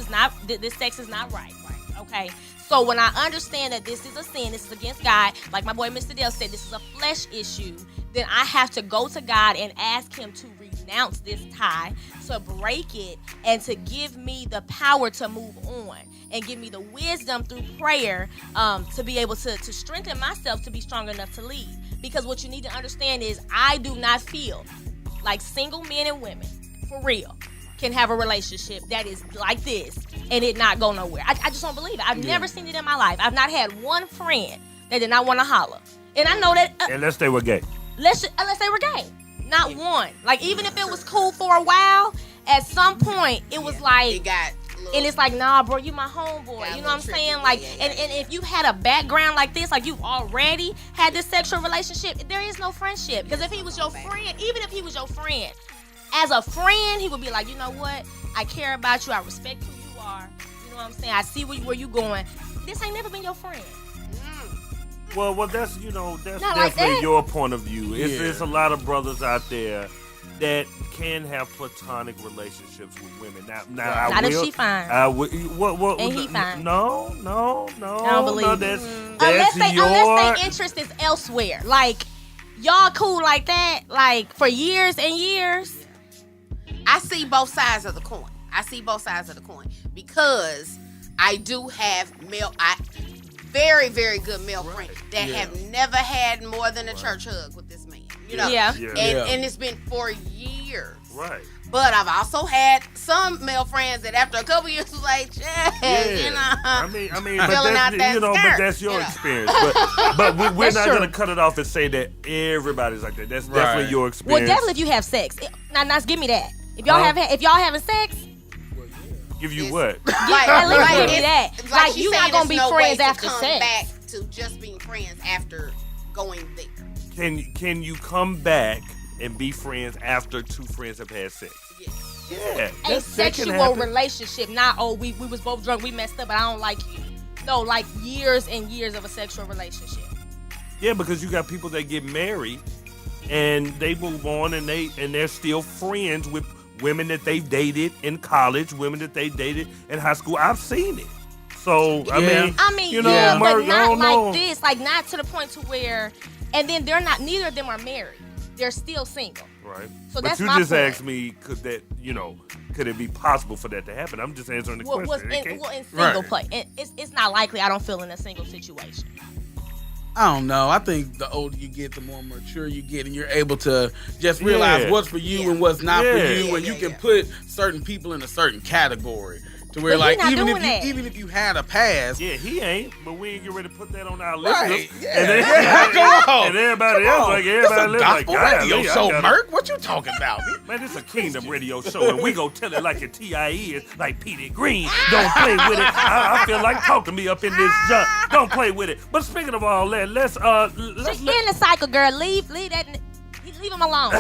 sex is not right, okay? So when I understand that this is a sin, this is against God, like my boy Mr. Dale said, this is a flesh issue, then I have to go to God and ask him to renounce this tie, to break it, and to give me the power to move on, and give me the wisdom through prayer to be able to strengthen myself to be strong enough to lead. Because what you need to understand is, I do not feel like single men and women, for real, can have a relationship that is like this and it not go nowhere. I just don't believe it. I've never seen it in my life. I've not had one friend that did not want to holler. And I know that... unless they were gay. Unless they were gay. Not one. Like, even if it was cool for a while, at some point, it was like... It got... And it's like, nah, bro, you my homeboy. You know what I'm saying? Like, and if you had a background like this, like you already had this sexual relationship, there is no friendship. Because if he was your friend, even if he was your friend, as a friend, he would be like, you know what? I care about you. I respect who you are. You know what I'm saying? I see where you going. This ain't never been your friend. Well, that's that's not definitely like your point of view. There's a lot of brothers out there that can have platonic relationships with women. Now, not if she fine. And he fine. No. I don't believe no, that's unless their interest is elsewhere. Like, y'all cool like that, like for years and years. I see both sides of the coin. Because I do have very, very good male friends that have never had more than a church hug with this man. And it's been for years. Right. But I've also had some male friends that after a couple years was like, I mean, filling out that skirt, but that's your experience. But we're not gonna cut it off and say that everybody's like that. That's definitely your experience. Well, definitely if you have sex. Now, give me that. If y'all having sex. Give you what? At least give me that. Like you're not gonna be friends after sex. Back to just being friends after going there. Can you come back and be friends after two friends have had sex? Yes. Yeah. A sexual relationship, not we was both drunk, we messed up, but I don't like you. No, like years and years of a sexual relationship. Yeah, because you got people that get married and they move on and they're still friends with women that they've dated in college, women that they dated in high school. I've seen it. So I mean, Murk, but not like this, like not to the point to where, and then neither of them are married. They're still single. Right. So but that's you my just point. asked me, could it be possible for that to happen? I'm just answering the question. In single play, it's not likely. I don't feel in a single situation. I don't know. I think the older you get, the more mature you get, and you're able to just realize what's for you and what's not for you, and you can put certain people in a certain category. To where, like, even if you had a past. Yeah, he ain't, but we ain't get ready to put that on our Right, listeners. yeah. And then, and everybody else, like, everybody lives like, radio show, Murk. What you talking about? Man, this is a Kingdom radio show, and we gon' tell it like a TIE is, like Petey Green. Don't play with it. I feel like talking me up in this junk. Don't play with it. But speaking of all that, let's Just in the cycle, girl. Leave that. Leave him alone.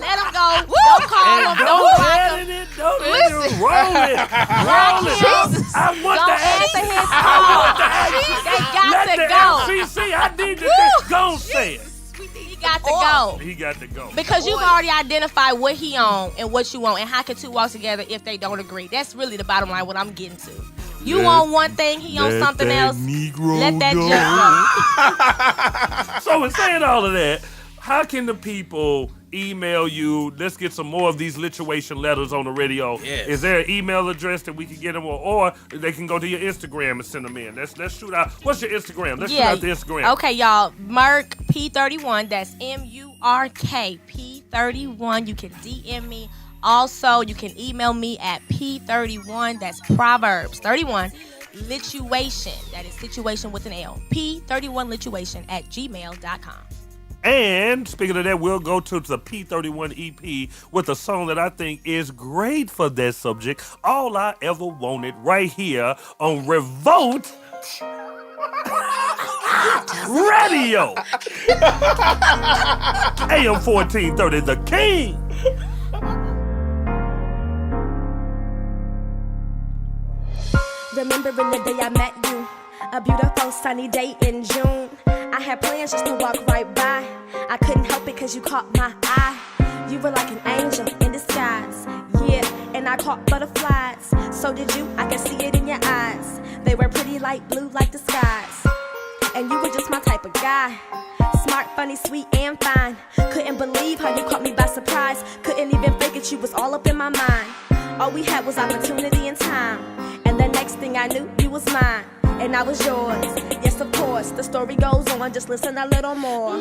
Let him go. Don't call him. Don't block him. Don't let it roll it. Roll it. I want Don't the answer his I call. want the They got to Let go. the FCC, I need to go say it. He got to go. He got to go. Because you've already identified what he on and what you want, and how can two walk together if they don't agree? That's really the bottom line, what I'm getting to. You on one thing, he on something else. Negro Let that go. So in saying all of that, how can the people email you? Let's get some more of these lituation letters on the radio. Yes. Is there an email address that we can get them, or they can go to your Instagram and send them in? Let's shoot out. What's your Instagram? Let's shoot out the Instagram. Okay, y'all. Murk P31. That's MURK P31. You can DM me. Also, you can email me at P31. That's Proverbs 31. Lituation. That is situation with an L. P31lituation at gmail.com. And speaking of that, we'll go to the P31 EP with a song that I think is great for that subject. All I Ever Wanted, right here on Revolt Radio. AM 1430, The King. Remembering the day I met you, a beautiful sunny day in June. I had plans just to walk right by. I couldn't help it cause you caught my eye. You were like an angel in disguise. Yeah, and I caught butterflies. So did you, I can see it in your eyes. They were pretty light blue like the skies. And you were just my type of guy. Smart, funny, sweet, and fine. Couldn't believe how you caught me by surprise. Couldn't even fake it, you was all up in my mind. All we had was opportunity and time. And the next thing I knew, you was mine. And I was yours. Yes, of course, the story goes on. Just listen a little more. All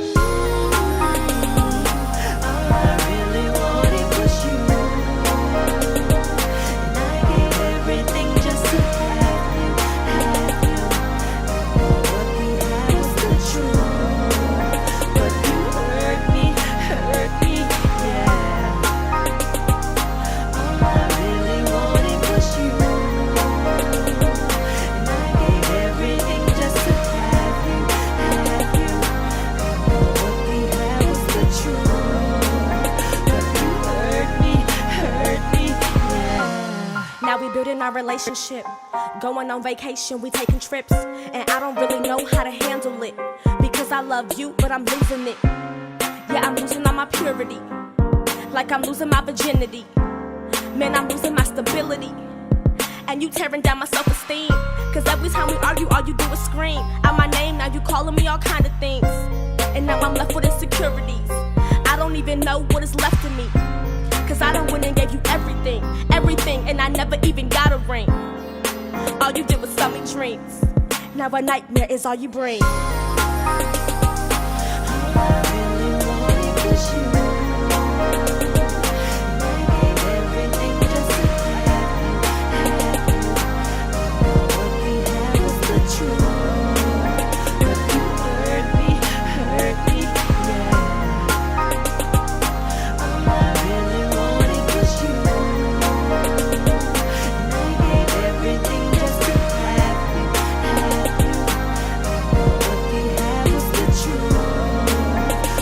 I really wanted was you, and I gave everything just to have you. What we had was the truth, but you hurt me, yeah. All I really wanted was you, and I gave everything just to have you. What we had was the truth. Now we building our relationship, going on vacation, we taking trips, and I don't really know how to handle it, because I love you, but I'm losing it. Yeah, I'm losing all my purity, like I'm losing my virginity. Man, I'm losing my stability, and you tearing down my self-esteem, cause every time we argue, all you do is scream out my name. Now you calling me all kind of things, and now I'm left with insecurities. I don't even know what is left of me, cause I done went and gave you everything, and I never even got a ring. All you did was sell me dreams. Now a nightmare is all you bring. All I really wanted was you, and I gave everything just to have you. What we had was the truth, but you hurt me, yeah. All I really wanted was you, and I gave everything just to have you. What we had was the truth,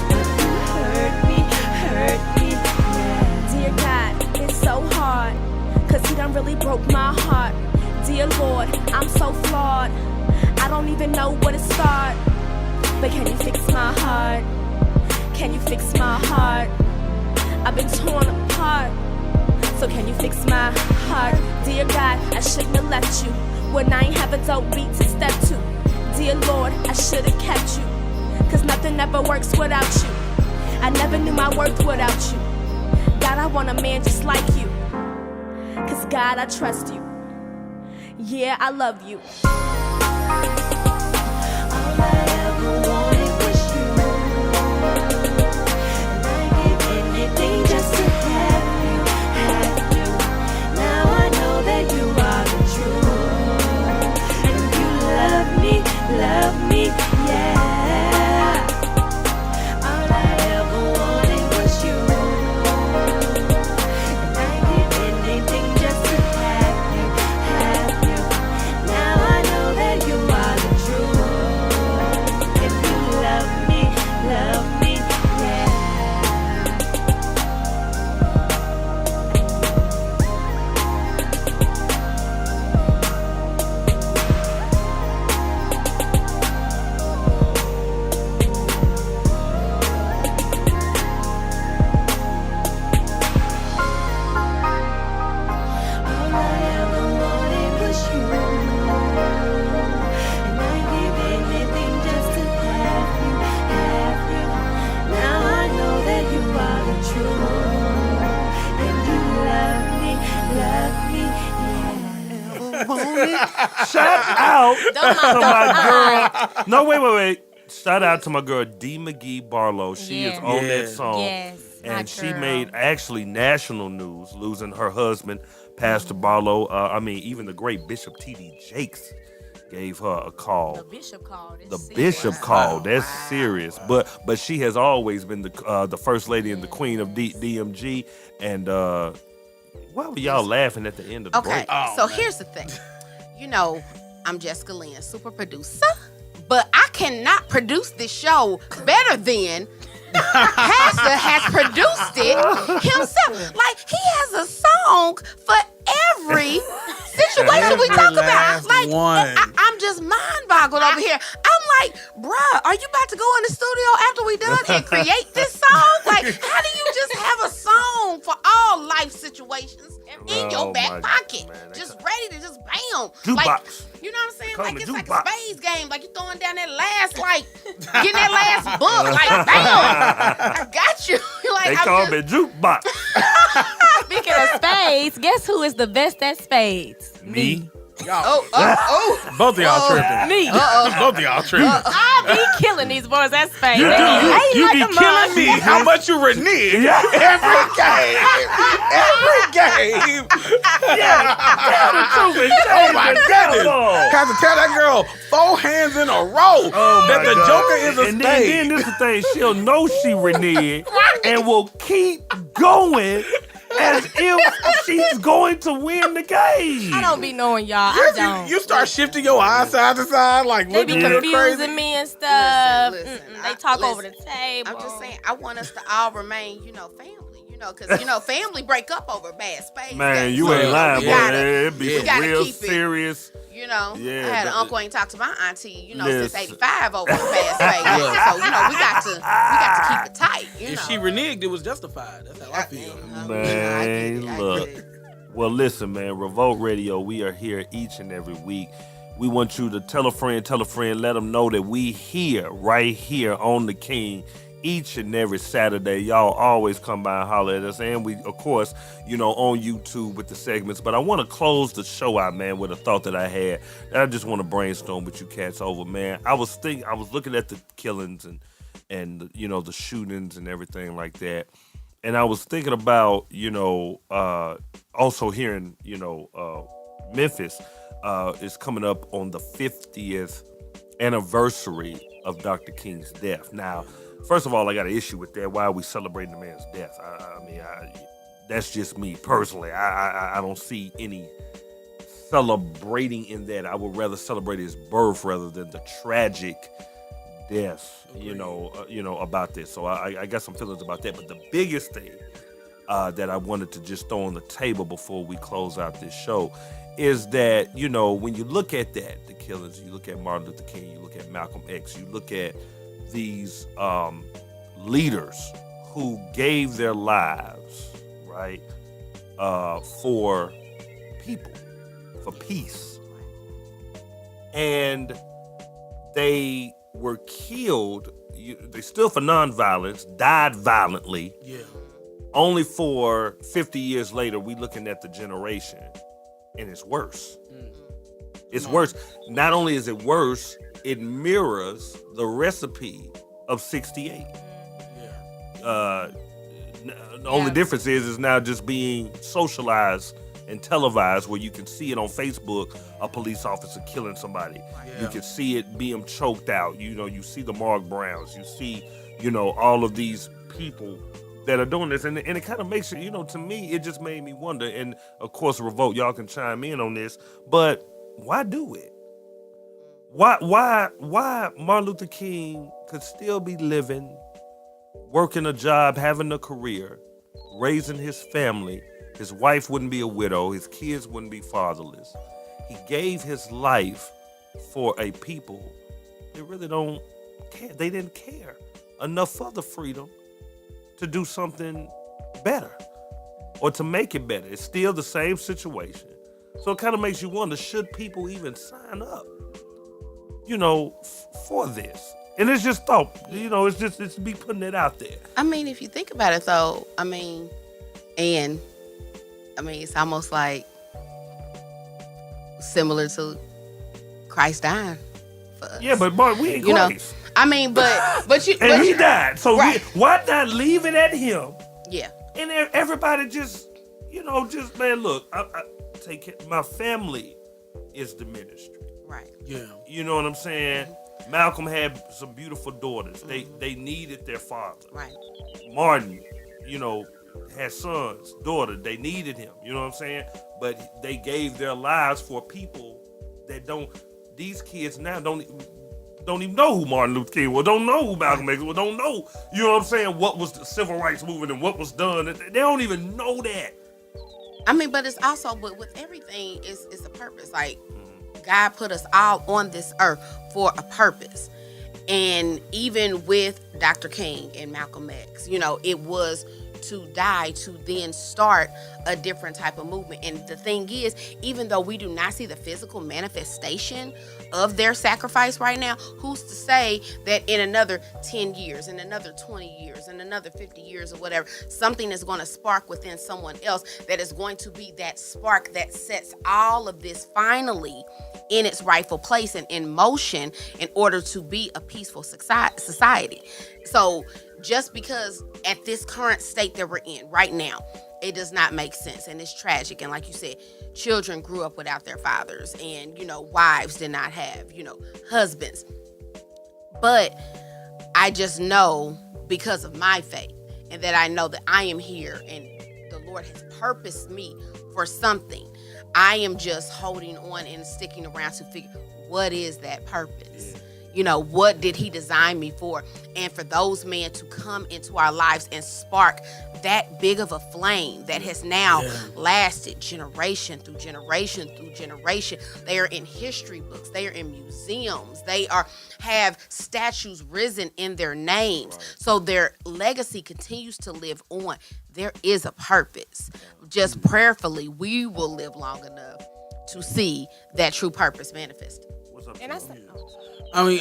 but you hurt me, yeah. Dear God, it's so hard, cause he done really broke my heart. Dear Lord, I'm so flawed, I don't even know where to start. But can you fix my heart? Can you fix my heart? I've been torn apart, so can you fix my heart? Dear God, I shouldn't have left you when I ain't have a dope beat to step to. Dear Lord, I should have kept you, cause nothing ever works without you. I never knew my worth without you. God, I want a man just like you, cause God, I trust you. Yeah, I love you. All I ever Shout out Don't to mind. my girl. No, wait. Shout out to my girl D. McGee Barlow. She is Yeah. on Yeah. that song. Yes, my And she girl. made actually national news, losing her husband, Pastor Barlow. Even the great Bishop T.D. Jakes gave her a call. The bishop called. The bishop called. That's serious. But she has always been the first lady and the queen of DMG. And why were y'all laughing at the end of the Okay, break? so here's the thing. You know, I'm Jessica Lynn, super producer, but I cannot produce this show better than Pastor has produced it himself. Like, he has a song for every situation we Every talk about. last Like, one. I'm just mind boggled over here. I'm like, bruh, are you about to go in the studio after we done and create this song? Like, how do you just have a song for all life situations in your Oh, back my pocket? God, man. Just ready to just bam. Jukebox. Like, you know what I'm saying? Call Like, me it's like jukebox. a spades game. Like, you throwing down that last, like, getting that last book. Like, bam, I got you. Like, They I'm call just, me jukebox. Speaking of spades, guess who is the best at spades? Me? Both of y'all tripping. Me. Both of y'all tripping. I be killing these boys at spades. You They do. hate You like be a killing mug. Me, how much you renege every game. Every game. Oh my goodness. Have to tell that girl 4 hands in a row that the Joker is a and spade. then this is the thing. She'll know she reneged and will keep going as if she's going to win the game. I don't be knowing y'all. I You, don't. you start shifting your eyes side to side, like They be looking real confusing crazy. me and stuff. Listen, They I- talk listen. over the table. I'm just saying, I want us to all remain, family. Because, family break up over bad spades. Man, games. you So, ain't lying, we boy. gotta- It be we some gotta real keep it. serious. Yeah, Yeah, I had an but- uncle ain't talked to my auntie, since Listen. 85 over the past phase. So, we got to keep it tight. If she reneged, it was justified. That's how I feel. Man, look. Well, listen, man. Revolt Radio, we are here each and every week. We want you to tell a friend, let them know that we here, right here on the King, each and every Saturday. Y'all always come by and holler at us. And we, of course, on YouTube with the segments. But I want to close the show out, man, with a thought that I had that I just want to brainstorm with you cats over, man. I was looking at the killings and the shootings and everything like that. And I was thinking about, also hearing, Memphis is coming up on the 50th anniversary of Dr. King's death. Now, first of all, I got an issue with that. Why are we celebrating the man's death? That's just me personally. I don't see any celebrating in that. I would rather celebrate his birth rather than the tragic death, about this. So I got some feelings about that. But the biggest thing that I wanted to just throw on the table before we close out this show is that, when you look at that, the killings, you look at Martin Luther King, you look at Malcolm X, you look at these leaders who gave their lives, right, for people, for peace. And they were killed, they stood for nonviolence, died violently. Yeah. Only for 50 years later, we looking at the generation, and it's worse. It's worse. Not only is it worse, it mirrors the recipe of 68. The only difference is it's now just being socialized and televised, where you can see it on Facebook, a police officer killing somebody. You can see it being choked out. You see the Mark Browns. You see, all of these people that are doing this. And it kind of makes you, to me, it just made me wonder. And, of course, Revolt, y'all can chime in on this. But why do it? Why Martin Luther King could still be living, working a job, having a career, raising his family. His wife wouldn't be a widow. His kids wouldn't be fatherless. He gave his life for a people that really don't care. They didn't care enough for the freedom to do something better or to make it better. It's still the same situation. So it kind of makes you wonder, should people even sign up, for this? And it's just thought, it's me putting it out there. I mean, if you think about it, though, it's almost like similar to Christ died for us. Yeah, but we ain't You know, Christ. I mean, but you, And he died. So Right. why not leave it at him? yeah, And everybody just, man, look, I take care. My family is the ministry. right, Yeah. You know what I'm saying? Malcolm had some beautiful daughters. They needed their father. right, Martin, had sons, daughter. They needed him. You know what I'm saying? But they gave their lives for people that don't. These kids now don't even know who Martin Luther King was. Don't know who Malcolm X was. Don't know. You know what I'm saying? What was the civil rights movement and what was done? They don't even know that. I mean, but it's also, but with everything, it's a purpose. Like, God put us all on this earth for a purpose. And even with Dr. King and Malcolm X, it was to die to then start a different type of movement. And the thing is, even though we do not see the physical manifestation of their sacrifice right now, who's to say that in another 10 years, in another 20 years, in another 50 years or whatever, something is going to spark within someone else that is going to be that spark that sets all of this finally in its rightful place and in motion in order to be a peaceful society. So just because at this current state that we're in right now, it does not make sense and it's tragic. And like you said, children grew up without their fathers and, wives did not have, husbands. But I just know because of my faith and that I know that I am here and the Lord has purposed me for something. I am just holding on and sticking around to figure what is that purpose? What did he design me for? And for those men to come into our lives and spark that big of a flame that has now lasted generation through generation through generation. They are in history books. They are in museums. They have statues risen in their names. Right. So their legacy continues to live on. There is a purpose. Just prayerfully, we will live long enough to see that true purpose manifested. What's up? And I said, I mean,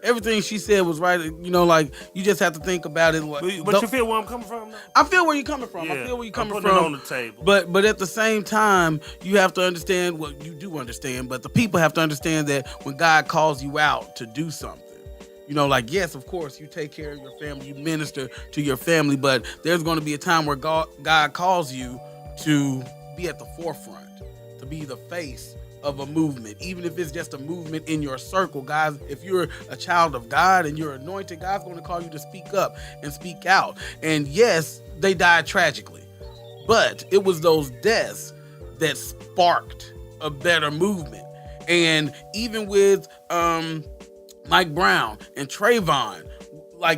everything she said was right. Like you just have to think about it. But you feel where I'm coming from? Though? I feel where you're coming from. Yeah, I feel where you're coming I'm from. putting it on the table. But at the same time, you have to understand what you do understand. But the people have to understand that when God calls you out to do something, yes, of course, you take care of your family, you minister to your family. But there's going to be a time where God calls you to be at the forefront, to be the face of a movement, even if it's just a movement in your circle. Guys, if you're a child of God and you're anointed, God's going to call you to speak up and speak out. And yes, they died tragically, but it was those deaths that sparked a better movement. And even with Mike Brown and Trayvon,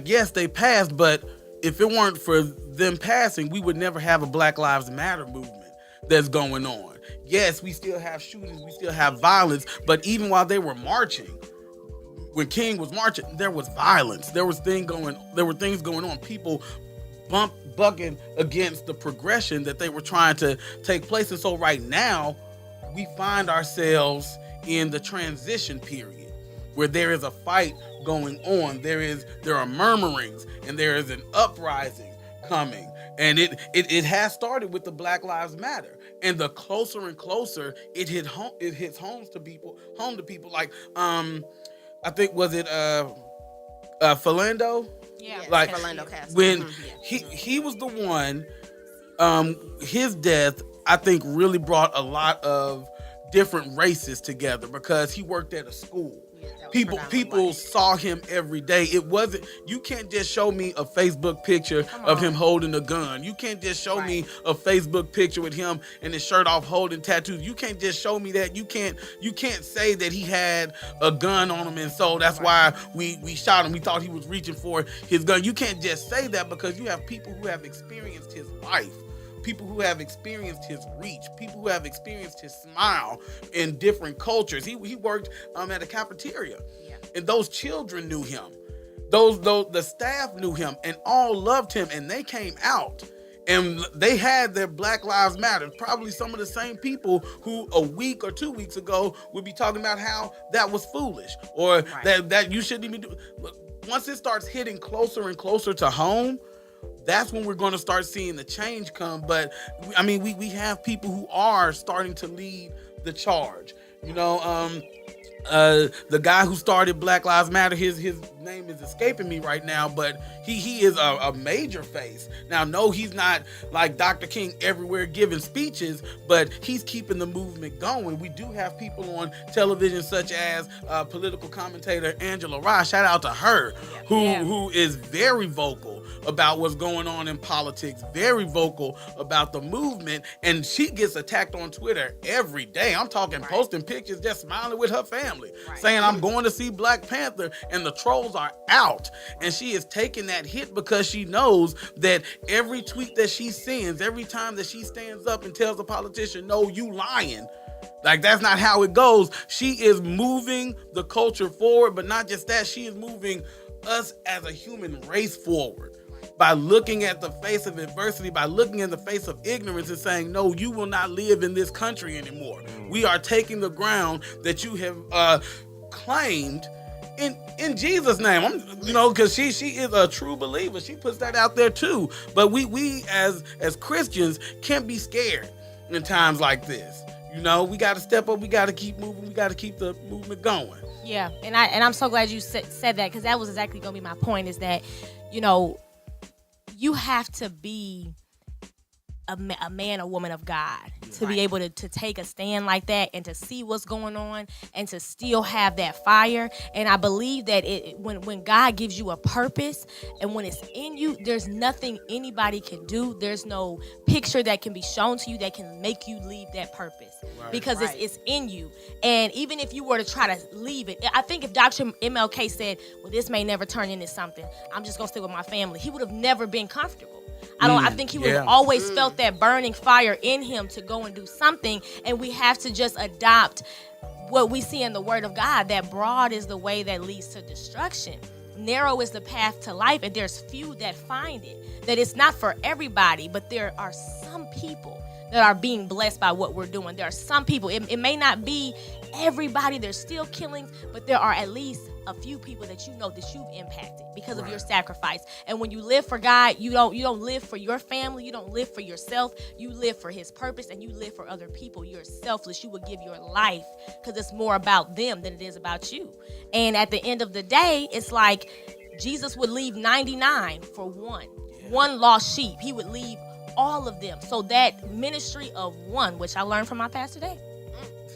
yes, they passed, but if it weren't for them passing, we would never have a Black Lives Matter movement that's going on. Yes, we still have shootings, we still have violence, but even while they were marching, when King was marching, there was violence. There were things going on. People bucking against the progression that they were trying to take place. And so right now, we find ourselves in the transition period where there is a fight going on. There are murmurings and there is an uprising coming. And it has started with the Black Lives Matter. And the closer and closer it hits home to people. Like I think was it Philando? Yeah, like Philando Castile. When he was the one, his death I think really brought a lot of different races together because he worked at a school. People saw him every day. It wasn't, you can't just show me a Facebook picture of him holding a gun. You can't just show me a Facebook picture with him and his shirt off holding tattoos. You can't just show me that. You can't say that he had a gun on him and so that's why we shot him. We thought he was reaching for his gun. You can't just say that because you have people who have experienced his life. People who have experienced his reach, people who have experienced his smile in different cultures. He worked at a cafeteria, and those children knew him. The staff knew him, and all loved him. And they came out, and they had their Black Lives Matter. Probably some of the same people who a week or 2 weeks ago would be talking about how that was foolish or that you shouldn't even do. Once it starts hitting closer and closer to home, that's when we're going to start seeing the change come. But I mean, we have people who are starting to lead the charge. You know, the guy who started Black Lives Matter, his name is escaping me right now, but he is a major face. Now, no, he's not like Dr. King everywhere giving speeches, but he's keeping the movement going. We do have people on television such as political commentator Angela Rye, shout out to her, who is very vocal about what's going on in politics, very vocal about the movement, and she gets attacked on Twitter every day. I'm talking posting pictures, just smiling with her family, saying I'm going to see Black Panther, and the trolls are out. And she is taking that hit because she knows that every tweet that she sends, every time that she stands up and tells a politician, no, you lying, like, that's not how it goes. She is moving the culture forward, but not just that, she is moving us as a human race forward by looking at the face of adversity, by looking in the face of ignorance and saying, no, you will not live in this country anymore. We are taking the ground that you have claimed in Jesus' name. Because she is a true believer. She puts that out there too. But we as Christians can't be scared in times like this. You know, we got to step up. We got to keep moving. We got to keep the movement going. Yeah, and I'm so glad you said that, because that was exactly going to be my point, is that, you know, you have to be a man or woman of God to be able to take a stand like that and to see what's going on and to still have that fire. And I believe that when God gives you a purpose and when it's in you, there's nothing anybody can do. There's no picture that can be shown to you that can make you leave that purpose, because it's in you. And even if you were to try to leave it, I think if Dr. MLK said, well, this may never turn into something, I'm just gonna stay with my family, he would have never been comfortable. I think he would have always felt that burning fire in him to go and do something. And we have to just adopt what we see in the Word of God, that broad is the way that leads to destruction. Narrow is the path to life, and there's few that find it. That it's not for everybody, but there are some people that are being blessed by what we're doing. There are some people, it may not be everybody, there's still killings, but there are at least a few people that you know that you've impacted because of your sacrifice. And when you live for God, you don't live for your family, you don't live for yourself, you live for his purpose, and you live for other people. You're selfless. You would give your life because it's more about them than it is about you. And at the end of the day, it's like Jesus would leave 99 for one lost sheep. He would leave all of them. So that ministry of one, which I learned from my pastor Dave.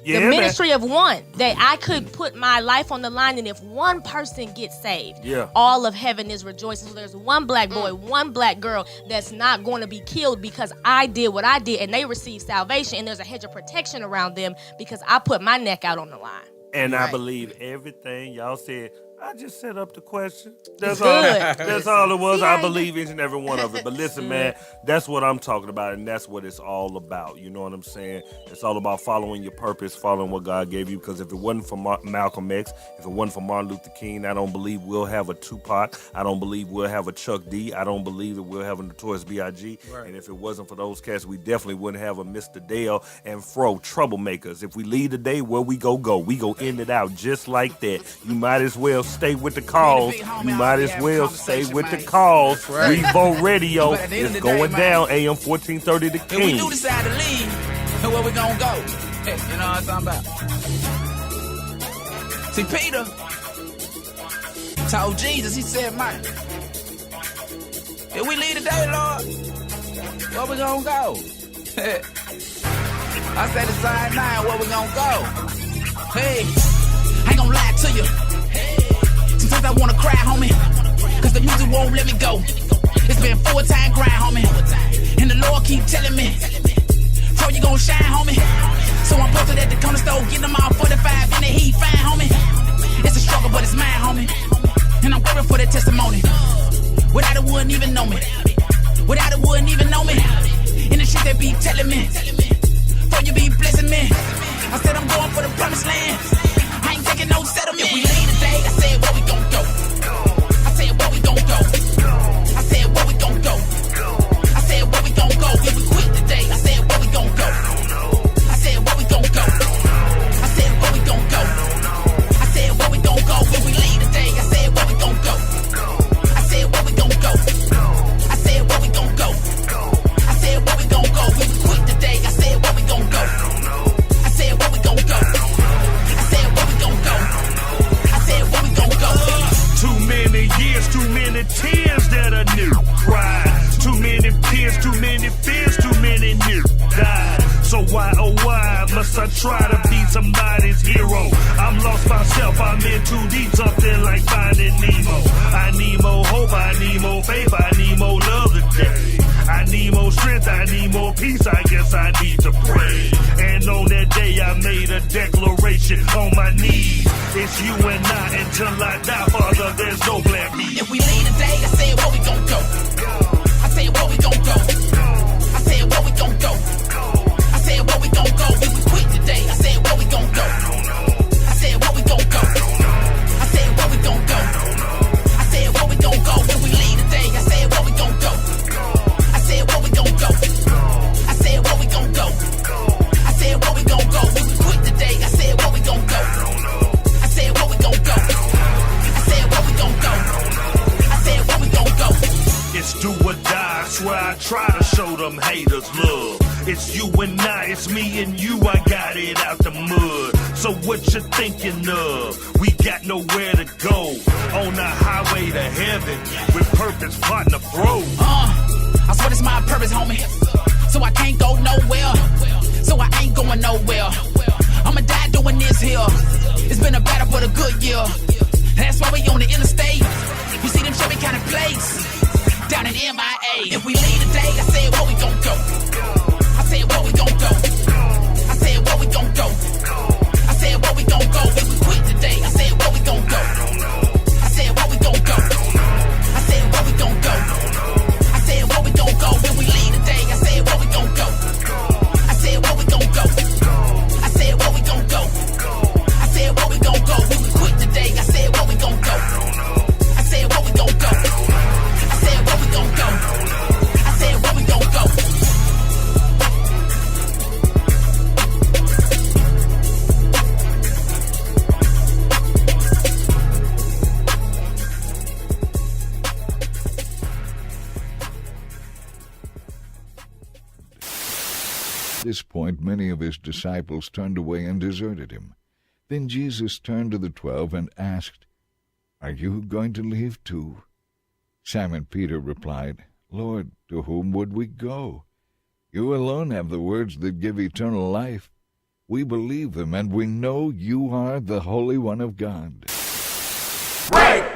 The ministry of one, that I could put my life on the line, and if one person gets saved, all of heaven is rejoicing. So there's one black boy, one black girl that's not going to be killed because I did what I did, and they receive salvation, and there's a hedge of protection around them because I put my neck out on the line. And I believe everything y'all said. I just set up the question. That's all. That's all it was. I believe each and every one of it. But listen, man, that's what I'm talking about, and that's what it's all about. You know what I'm saying? It's all about following your purpose, following what God gave you. Because if it wasn't for Malcolm X, if it wasn't for Martin Luther King, I don't believe we'll have a Tupac. I don't believe we'll have a Chuck D. I don't believe that we'll have a Notorious B.I.G. And if it wasn't for those cats, we definitely wouldn't have a Mr. Dale and Fro, troublemakers. If we leave today, where we go. We go end it out just like that. You might as well stay with the cause. You might as well stay with the cause. Revolt Radio is going down. AM 1430 The King. If we do decide to leave, where we gonna go? Hey, you know what I'm talking about? See, Peter told Jesus, he said, man, if we leave today, Lord, where we gonna go? I said the same night, where we gonna go? Hey, I ain't gonna lie to you. Sometimes I wanna cry, homie, cause the music won't let me go. It's been full-time grind, homie, and the Lord keep telling me, bro, you gon' shine, homie. So I'm posted at the corner store, getting them all 45 in the heat, fine, homie. It's a struggle, but it's mine, homie, and I'm grateful for that testimony. Without it, wouldn't even know me. Without it, wouldn't even know me. In the street, they be telling me, bro, you be blessing me. I said I'm going for the promised land. I ain't taking no settlement. If we leave today, I said where we gon' go. I said where we gon' go. I said where we gon' go. I said where we gon' go. If we quit today, I said where we gon' go. I said where we gon' go. I said where we gon' go. I said where we gon' go. If we leave today, I said where we gon' go. I said where we gon' go. I said where we gon' go. I said where we gon' go. If we quit today, I said where we gon' go. I said where we gon' go. many tears that a new cried. Too many peers, too many fears, too many new died. So why, oh why, must I try to be somebody's hero? I'm lost myself, I'm in too deep, something like Finding Nemo. I need more hope, I need more faith, I need more love today. I need more strength, I need more peace, I guess I need to pray. And on that day I made a declaration on my knees. It's you and I until I die, Father, there's no plan B. If we leave today, I said where we gon' go. I said where we gon' go. I said where we gon' go. I said where we gon' go. If we quit today, I said where we gon' go. I said where we gon' go. I said where we gon' go. I said where we gon' go. If we leave today, I said where we gon' go. I said where we gon' go. I said where we gon' go. I said where we gon' go. If we quit today, I said where we gon' go. I said where we gon' go. I said where we gon' go. I said where we gon' go. It's do or die, I swear I try to show them haters love. It's you and I, it's me and you, I got it out the mud. So what you thinking of? We got nowhere to go. On the highway to heaven, with purpose, partner, bro. I swear it's my purpose, homie. So I can't go nowhere. So I ain't going nowhere. I'ma die doing this here. It's been a battle for the good year. That's why we on the interstate. You see them Chevy County plates down in MIA. If we leave today, I said where we gon' go. I said where we gon' go. I said where we gon' go. I said where we gon' go. If we quit today, I said where we gon' go. I said where we gon' go. I said where we gon' go. I said where we gon' go. If we leave today, I said where we gon' go. I said where we gon' go. I said where we gon' go. I said where we gon' go. If we quit today, I said where we gon' go. I said where we gon' go. I said where we gon' go. I said where we gon' go. At this point, many of his disciples turned away and deserted him. Then Jesus turned to the 12 and asked, "Are you going to leave too?" Simon Peter replied, "Lord, to whom would we go? You alone have the words that give eternal life. We believe them, and we know you are the Holy One of God." Right.